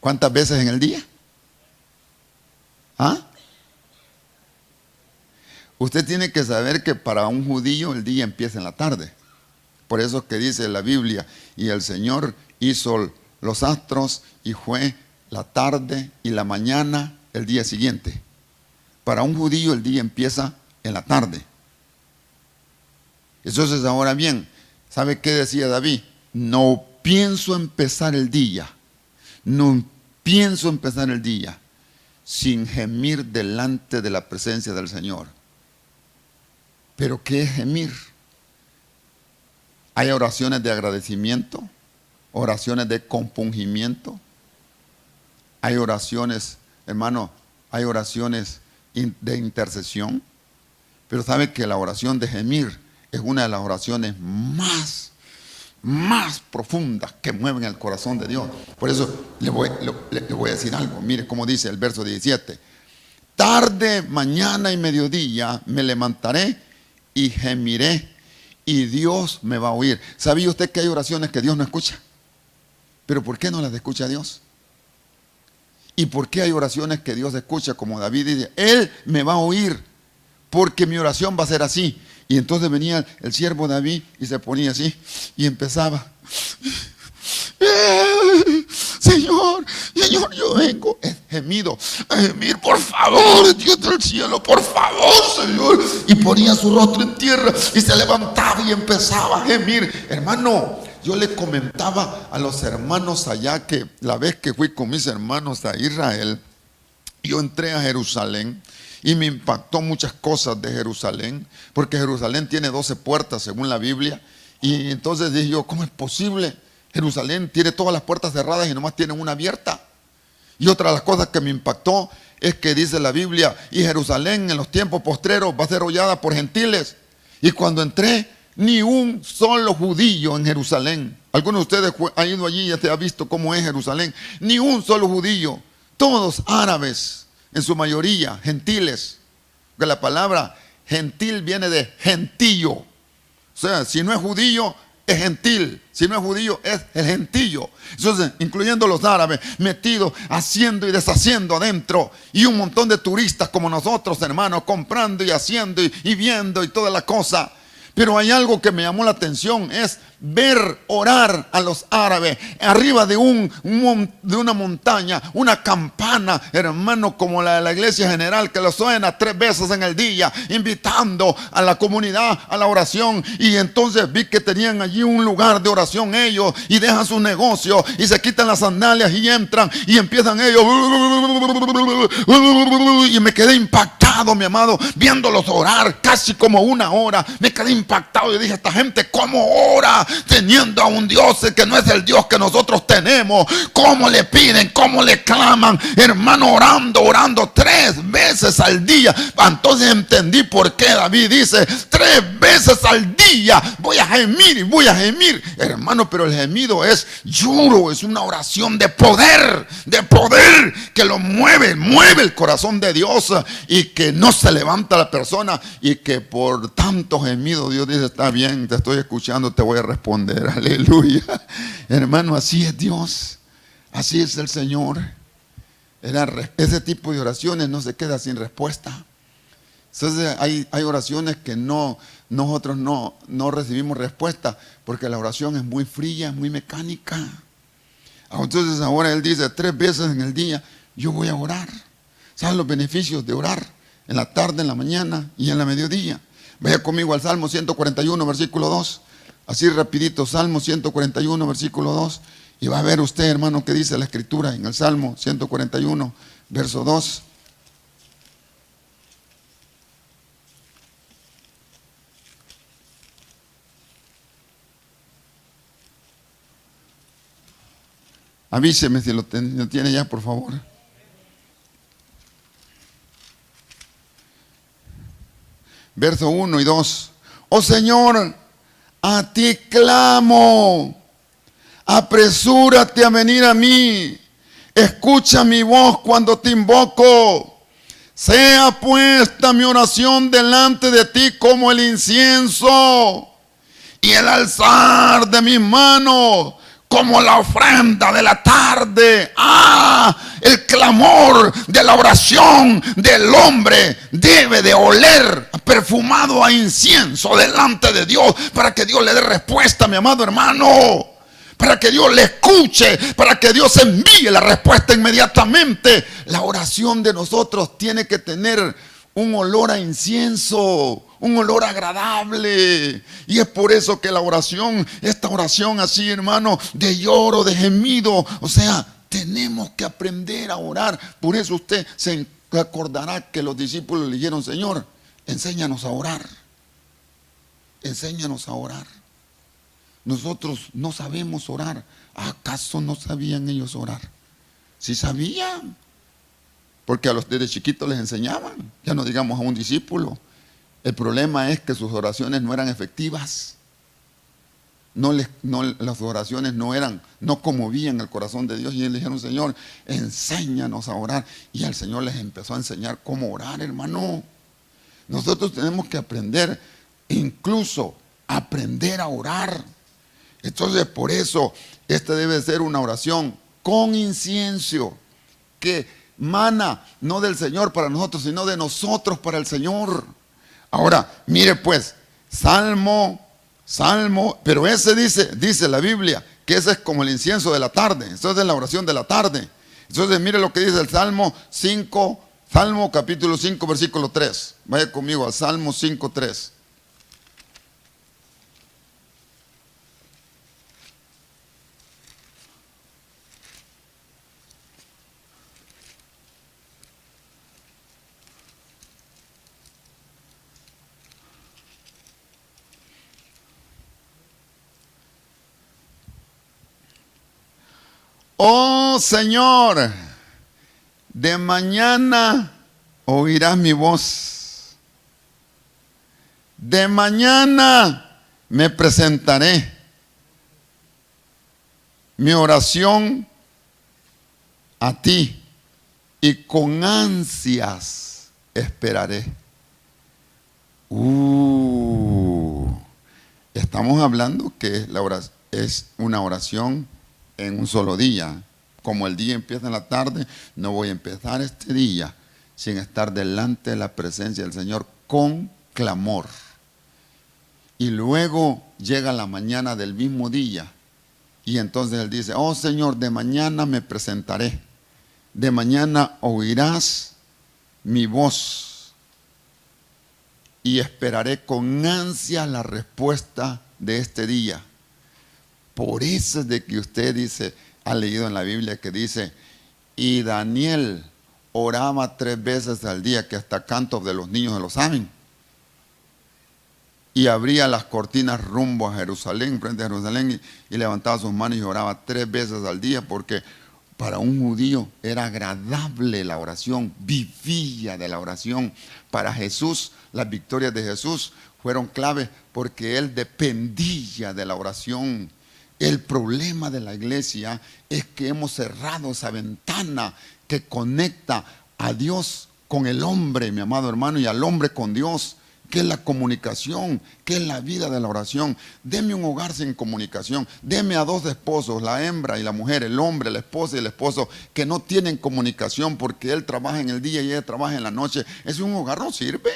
¿Cuántas veces en el día? ¿Ah? Usted tiene que saber que para un judío el día empieza en la tarde. Por eso es que dice la Biblia, y el Señor hizo los astros y fue la tarde y la mañana el día siguiente. Para un judío el día empieza en la tarde. Entonces ahora bien, ¿sabe qué decía David? No pienso empezar el día sin gemir delante de la presencia del Señor. ¿Pero qué es gemir? Hay oraciones de agradecimiento, oraciones de compungimiento, hay oraciones, hermano, hay oraciones de intercesión, pero sabe que la oración de gemir es una de las oraciones más profundas que mueven el corazón de Dios. Por eso le voy a decir algo. Mire cómo dice el verso 17. Tarde, mañana y mediodía me levantaré y gemiré y Dios me va a oír. ¿Sabía usted que hay oraciones que Dios no escucha? ¿Pero por qué no las escucha Dios? ¿Y por qué hay oraciones que Dios escucha? Como David dice, Él me va a oír porque mi oración va a ser así. Y entonces venía el siervo David y se ponía así y empezaba, Señor, yo vengo, gemido, a gemir, por favor, Dios del cielo, por favor, Señor. Y ponía su rostro en tierra y se levantaba y empezaba a gemir. Hermano, yo le comentaba a los hermanos allá que la vez que fui con mis hermanos a Israel, yo entré a Jerusalén y me impactó muchas cosas de Jerusalén, porque Jerusalén tiene 12 puertas según la Biblia. Y entonces dije yo, ¿cómo es posible? Jerusalén tiene todas las puertas cerradas y nomás tiene una abierta. Y otra de las cosas que me impactó es que dice la Biblia, y Jerusalén en los tiempos postreros va a ser hollada por gentiles. Y cuando entré, ni un solo judío en Jerusalén. Algunos de ustedes han ido allí y ya se ha visto cómo es Jerusalén. Ni un solo judío. Todos árabes, en su mayoría, gentiles. Que la palabra gentil viene de gentillo. O sea, si no es judío, es gentil. Si no es judío, es el gentillo. Entonces, incluyendo los árabes, metidos, haciendo y deshaciendo adentro. Y un montón de turistas como nosotros, hermanos, comprando y haciendo y viendo y toda la cosa. Pero hay algo que me llamó la atención, es ver orar a los árabes arriba de una montaña, una campana, hermano, como la de la iglesia general, que lo suena 3 veces en el día, invitando a la comunidad a la oración. Y entonces vi que tenían allí un lugar de oración ellos, y dejan sus negocios, y se quitan las sandalias y entran, y empiezan ellos, y me quedé impactado, mi amado, viéndolos orar casi como 1 hora. Me quedé impactado y dije, esta gente cómo ora, teniendo a un Dios que no es el Dios que nosotros tenemos. Cómo le piden, cómo le claman, hermano, orando 3 veces al día. Entonces entendí por qué David dice 3 veces al día voy a gemir y voy a gemir, hermano. Pero el gemido es lloro, es una oración de poder que lo mueve el corazón de Dios, y que no se levanta la persona, y que por tanto gemido Dios dice, está bien, te estoy escuchando, te voy a responder. Aleluya. Hermano, así es Dios, así es el Señor. Ese tipo de oraciones no se queda sin respuesta. Entonces hay oraciones que nosotros no recibimos respuesta, porque la oración es muy fría, muy mecánica. Entonces ahora él dice 3 veces en el día yo voy a orar. ¿Saben los beneficios de orar? En la tarde, en la mañana y en la mediodía. Vaya conmigo al Salmo 141, versículo 2. Así rapidito, Salmo 141, versículo 2. Y va a ver usted, hermano, qué dice la Escritura en el Salmo 141, verso 2. Avíseme si lo tiene ya, por favor. Verso 1 y 2. Oh Señor, a ti clamo, apresúrate a venir a mí, escucha mi voz cuando te invoco. Sea puesta mi oración delante de ti como el incienso, y el alzar de mis manos como la ofrenda de la tarde. El clamor de la oración del hombre debe de oler perfumado a incienso delante de Dios, para que Dios le dé respuesta, mi amado hermano, para que Dios le escuche, para que Dios envíe la respuesta inmediatamente. La oración de nosotros tiene que tener un olor a incienso, un olor agradable. Y es por eso que la oración, esta oración así, hermano, de lloro, de gemido, o sea, tenemos que aprender a orar. Por eso usted se acordará que los discípulos le dijeron, Señor, enséñanos a orar. Enséñanos a orar. Nosotros no sabemos orar. ¿Acaso no sabían ellos orar? Sí sabían, porque desde chiquitos les enseñaban. Ya no digamos a un discípulo. El problema es que sus oraciones no eran efectivas. Las oraciones no conmovían el corazón de Dios. Y ellos le dijeron, Señor, enséñanos a orar. Y el Señor les empezó a enseñar cómo orar, hermano. Nosotros tenemos que aprender, incluso aprender a orar. Entonces, por eso, esta debe ser una oración con incienso, que mana no del Señor para nosotros, sino de nosotros para el Señor. Ahora, mire pues, Salmo, pero ese dice la Biblia, que ese es como el incienso de la tarde. Eso es la oración de la tarde. Entonces, mire lo que dice el Salmo capítulo 5, versículo 3. Vaya conmigo al Salmo 5, 3. Oh Señor, de mañana oirás mi voz. De mañana me presentaré. Mi oración a ti y con ansias esperaré. Estamos hablando que es una oración en un solo día. Como el día empieza en la tarde, no voy a empezar este día sin estar delante de la presencia del Señor con clamor. Y luego llega la mañana del mismo día y entonces Él dice, oh Señor, de mañana me presentaré, de mañana oirás mi voz y esperaré con ansia la respuesta de este día. Por eso es de que usted dice, ha leído en la Biblia que dice, y Daniel oraba 3 veces al día, que hasta cantos de los niños se lo saben. Y abría las cortinas rumbo a Jerusalén, frente a Jerusalén, y levantaba sus manos y oraba 3 veces al día, porque para un judío era agradable la oración, vivía de la oración. Para Jesús, las victorias de Jesús fueron clave porque Él dependía de la oración. El problema de la iglesia es que hemos cerrado esa ventana que conecta a Dios con el hombre, mi amado hermano, y al hombre con Dios. ¿Qué es la comunicación? ¿Qué es la vida de la oración? Deme un hogar sin comunicación. Deme a 2 esposos, la hembra y la mujer, el hombre, la esposa y el esposo, que no tienen comunicación porque él trabaja en el día y ella trabaja en la noche. ¿Es un hogar? No sirve.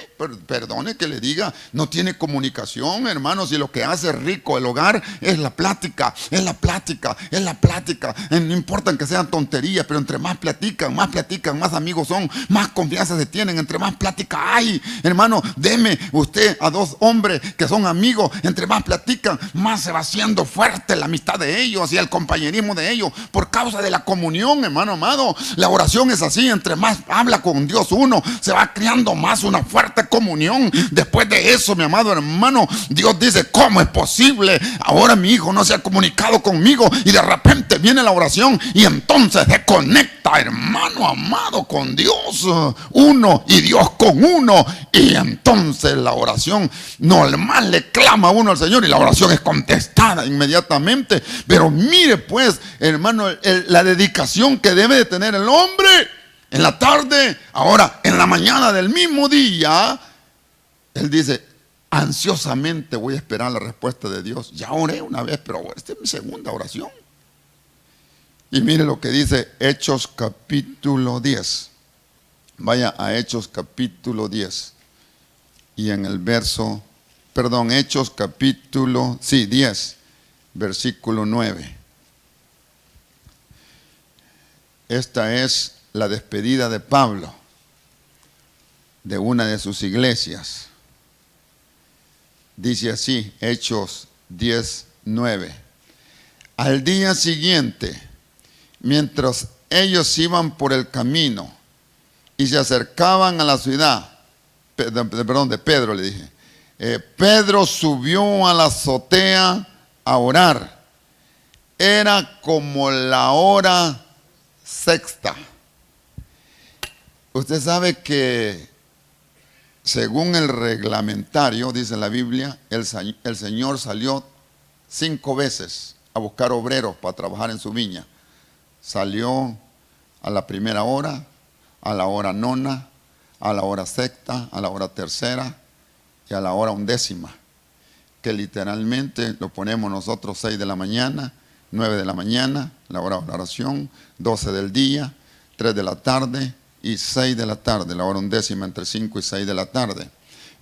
Perdone que le diga, no tiene comunicación, hermanos. Y lo que hace rico el hogar es la plática, es la plática, es la plática. No importa que sean tonterías, pero entre más platican, más amigos son, más confianza se tienen, entre más plática hay. Hermano, deme usted a 2 hombres que son amigos, entre más platican, más se va haciendo fuerte la amistad de ellos y el compañerismo de ellos por causa de la comunión, hermano amado. La oración es así, entre más habla con Dios uno, se va creando más una fuerte comunión. Después de eso, mi amado hermano, Dios dice, ¿cómo es posible? Ahora mi hijo no se ha comunicado conmigo, y de repente viene la oración y entonces se conecta, hermano amado, con Dios uno y Dios con uno, y entonces la oración normal le clama a uno al Señor y la oración es contestada inmediatamente. Pero mire pues, hermano, la dedicación que debe de tener el hombre en la tarde. Ahora, en la mañana del mismo día, él dice, ansiosamente voy a esperar la respuesta de Dios. Ya oré una vez, pero esta es mi segunda oración. Y mire lo que dice Hechos capítulo 10. Vaya a Hechos capítulo 10. Y en el Hechos capítulo 10, versículo 9. Esta es la despedida de Pablo de una de sus iglesias. Dice así, Hechos 10, 9. Al día siguiente, mientras ellos iban por el camino y se acercaban a la ciudad, de Pedro le dije, Pedro subió a la azotea a orar. Era como la hora sexta. Usted sabe que según el reglamentario, dice la Biblia, el Señor salió 5 veces a buscar obreros para trabajar en su viña. Salió a la primera hora, a la hora 9, a la hora sexta, a la hora tercera y a la hora 11, que literalmente lo ponemos nosotros 6 de la mañana, 9 de la mañana, la hora de oración, 12 del día, 3 de la tarde y 6 de la tarde, la hora 11 entre 5 y 6 de la tarde.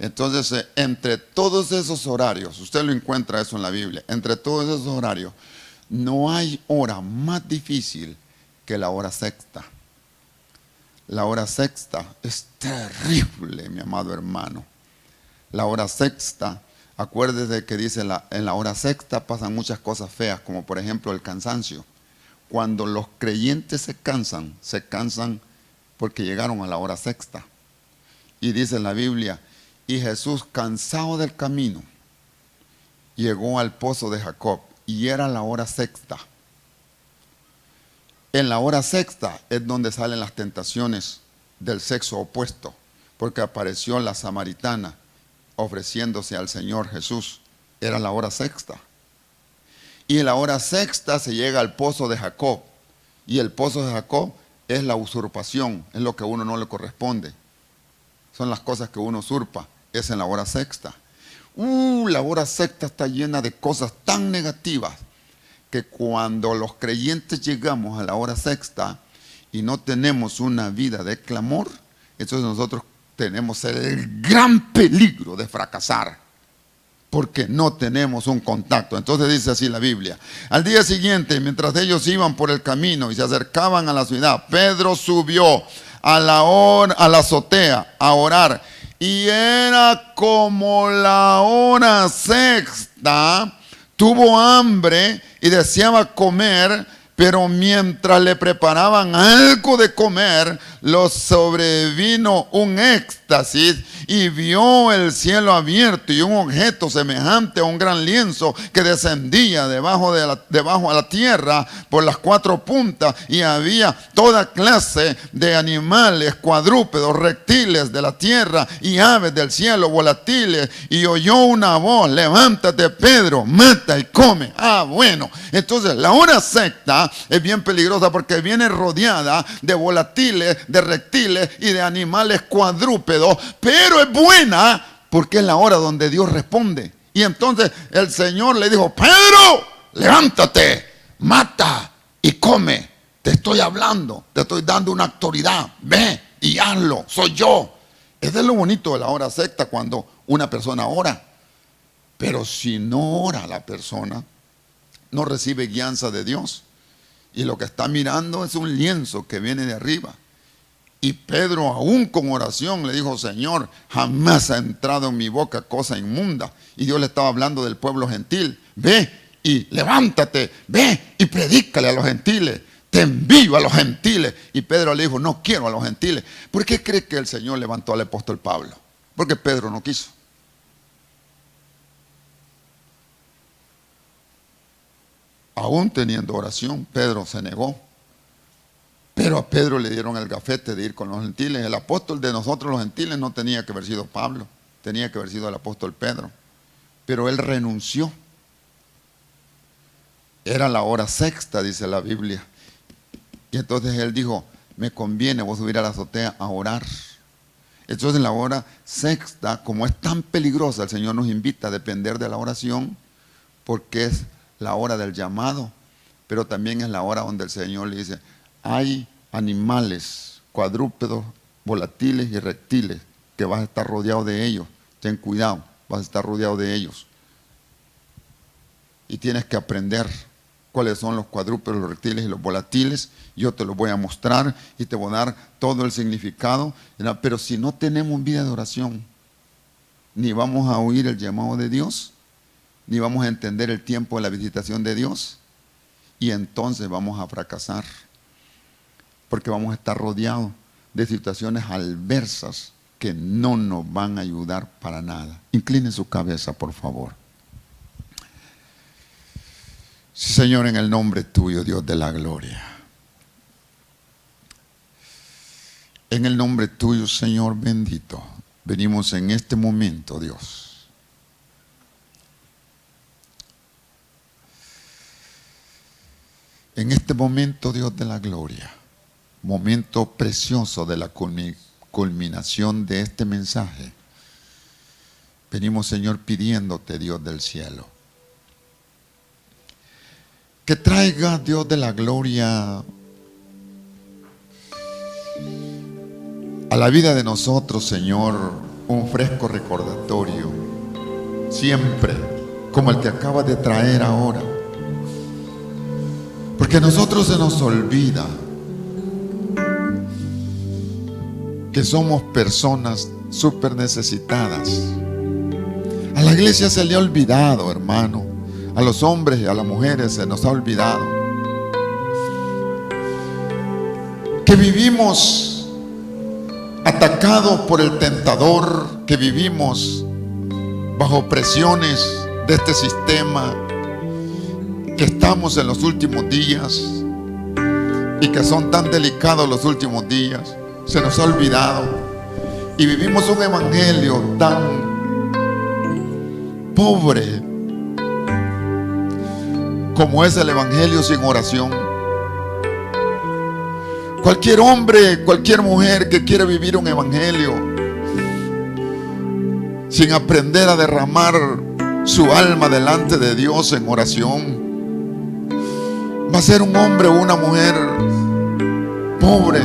Entonces, entre todos esos horarios, usted lo encuentra eso en la Biblia, entre todos esos horarios, no hay hora más difícil que la hora sexta. La hora sexta es terrible, mi amado hermano. La hora sexta, acuérdese que dice, en la hora sexta pasan muchas cosas feas, como por ejemplo el cansancio. Cuando los creyentes se cansan porque llegaron a la hora sexta. Y dice en la Biblia, y Jesús, cansado del camino, llegó al pozo de Jacob, y era la hora sexta. En la hora sexta es donde salen las tentaciones del sexo opuesto, porque apareció la samaritana ofreciéndose al Señor Jesús. Era la hora sexta. Y en la hora sexta se llega al pozo de Jacob. Y el pozo de Jacob es la usurpación, es lo que a uno no le corresponde. Son las cosas que uno usurpa, es en la hora sexta. La hora sexta está llena de cosas tan negativas que cuando los creyentes llegamos a la hora sexta y no tenemos una vida de clamor, entonces nosotros tenemos el gran peligro de fracasar, porque no tenemos un contacto. Entonces dice así la Biblia: al día siguiente, mientras ellos iban por el camino y se acercaban a la ciudad, Pedro subió a la azotea a orar, y era como la hora sexta. Tuvo hambre y deseaba comer, pero mientras le preparaban algo de comer, lo sobrevino un éxtasis y vio el cielo abierto y un objeto semejante a un gran lienzo que descendía debajo a la tierra por las cuatro puntas, y había toda clase de animales, cuadrúpedos, reptiles de la tierra y aves del cielo, volátiles, y oyó una voz: levántate, Pedro, mata y come. Bueno, entonces la hora sexta es bien peligrosa porque viene rodeada de volátiles, de reptiles y de animales cuadrúpedos, pero es buena porque es la hora donde Dios responde. Y entonces el Señor le dijo: Pedro, levántate, mata y come. Te estoy hablando, te estoy dando una autoridad, ve y hazlo, soy yo. Eso es lo bonito de la hora sexta, cuando una persona ora. Pero si no ora la persona, no recibe guianza de Dios, y lo que está mirando es un lienzo que viene de arriba. Y Pedro, aún con oración, le dijo: Señor, jamás ha entrado en mi boca cosa inmunda. Y Dios le estaba hablando del pueblo gentil: ve y levántate, ve y predícale a los gentiles, te envío a los gentiles. Y Pedro le dijo: no quiero a los gentiles. ¿Por qué cree que el Señor levantó al apóstol Pablo? Porque Pedro no quiso. Aún teniendo oración, Pedro se negó. Pero a Pedro le dieron el gafete de ir con los gentiles. El apóstol de nosotros los gentiles no tenía que haber sido Pablo, tenía que haber sido el apóstol Pedro. Pero él renunció. Era la hora sexta, dice la Biblia. Y entonces él dijo: me conviene vos subir a la azotea a orar. Entonces la hora sexta, como es tan peligrosa, el Señor nos invita a depender de la oración, porque es la hora del llamado, pero también es la hora donde el Señor le dice: hay animales, cuadrúpedos, volátiles y reptiles, que vas a estar rodeado de ellos. Ten cuidado, vas a estar rodeado de ellos. Y tienes que aprender cuáles son los cuadrúpedos, los reptiles y los volátiles. Yo te los voy a mostrar y te voy a dar todo el significado. Pero si no tenemos vida de oración, ni vamos a oír el llamado de Dios, ni vamos a entender el tiempo de la visitación de Dios, y entonces vamos a fracasar, porque vamos a estar rodeados de situaciones adversas que no nos van a ayudar para nada. Incline su cabeza, por favor. Sí, Señor, en el nombre tuyo, Dios de la gloria. En el nombre tuyo, Señor bendito, venimos en este momento, Dios. En este momento, Dios de la gloria, momento precioso de la culminación de este mensaje, venimos, Señor, pidiéndote, Dios del cielo, que traiga, Dios de la gloria, a la vida de nosotros, Señor, un fresco recordatorio, siempre como el que acabas de traer ahora. Porque a nosotros se nos olvida que somos personas súper necesitadas. A la iglesia se le ha olvidado, hermano. A los hombres y a las mujeres se nos ha olvidado que vivimos atacados por el tentador, que vivimos bajo presiones de este sistema, que estamos en los últimos días y que son tan delicados los últimos días. Se nos ha olvidado y vivimos un evangelio tan pobre como es el evangelio sin oración. Cualquier hombre, cualquier mujer que quiere vivir un evangelio sin aprender a derramar su alma delante de Dios en oración, va a ser un hombre o una mujer pobre.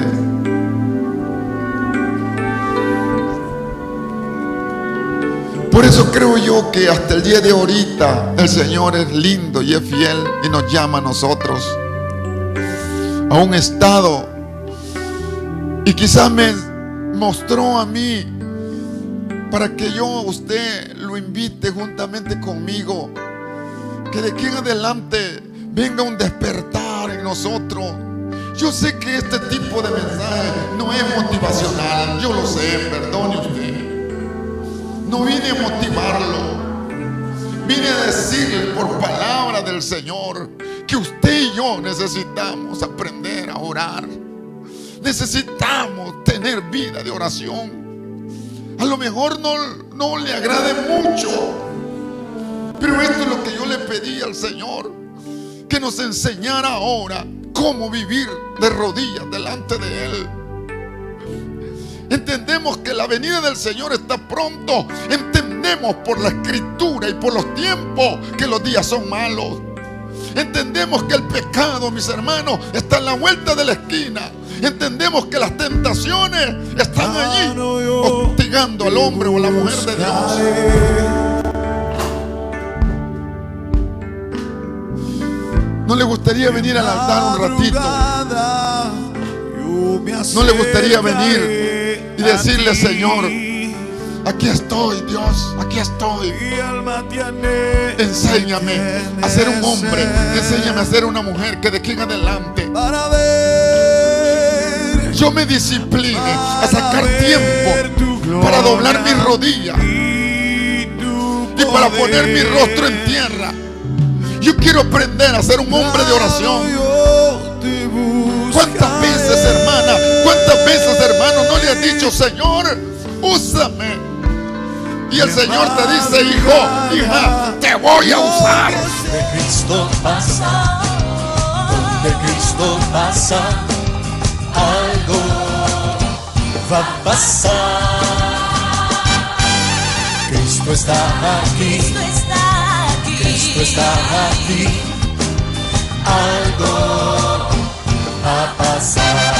Por eso creo yo que hasta el día de ahorita el Señor es lindo y es fiel y nos llama a nosotros a un estado, y quizás me mostró a mí para que yo a usted lo invite juntamente conmigo, que de aquí en adelante venga un despertar en nosotros. Yo sé que este tipo de mensaje no es motivacional, yo lo sé, perdone usted. No vine a motivarlo, vine a decirle por palabra del Señor que usted y yo necesitamos aprender a orar. Necesitamos tener vida de oración. A lo mejor no le agrade mucho, pero esto es lo que yo le pedí al Señor, que nos enseñara ahora cómo vivir de rodillas delante de Él. Entendemos que la venida del Señor está pronto. Entendemos por la Escritura y por los tiempos que los días son malos. Entendemos que el pecado, mis hermanos, está en la vuelta de la esquina. Entendemos que las tentaciones están allí hostigando al hombre o a la mujer de Dios. ¿No le gustaría venir al altar un ratito? ¿No le gustaría venir y decirle: Señor, aquí estoy, Dios, aquí estoy? Enséñame a ser un hombre, enséñame a ser una mujer, que de aquí en adelante yo me discipline a sacar tiempo para doblar mis rodillas y para poner mi rostro en tierra. Yo quiero aprender a ser un hombre de oración. ¿Cuántas veces, hermana, cuántas veces, hermano, no le has dicho: Señor, úsame? Y el Señor te dice: hijo, hija, te voy a usar. Donde Cristo pasa, donde Cristo pasa, algo va a pasar. Cristo está aquí, Cristo está aquí, Cristo está aquí, algo va a pasar.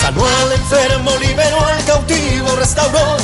Sanó al enfermo, liberó al cautivo, restauró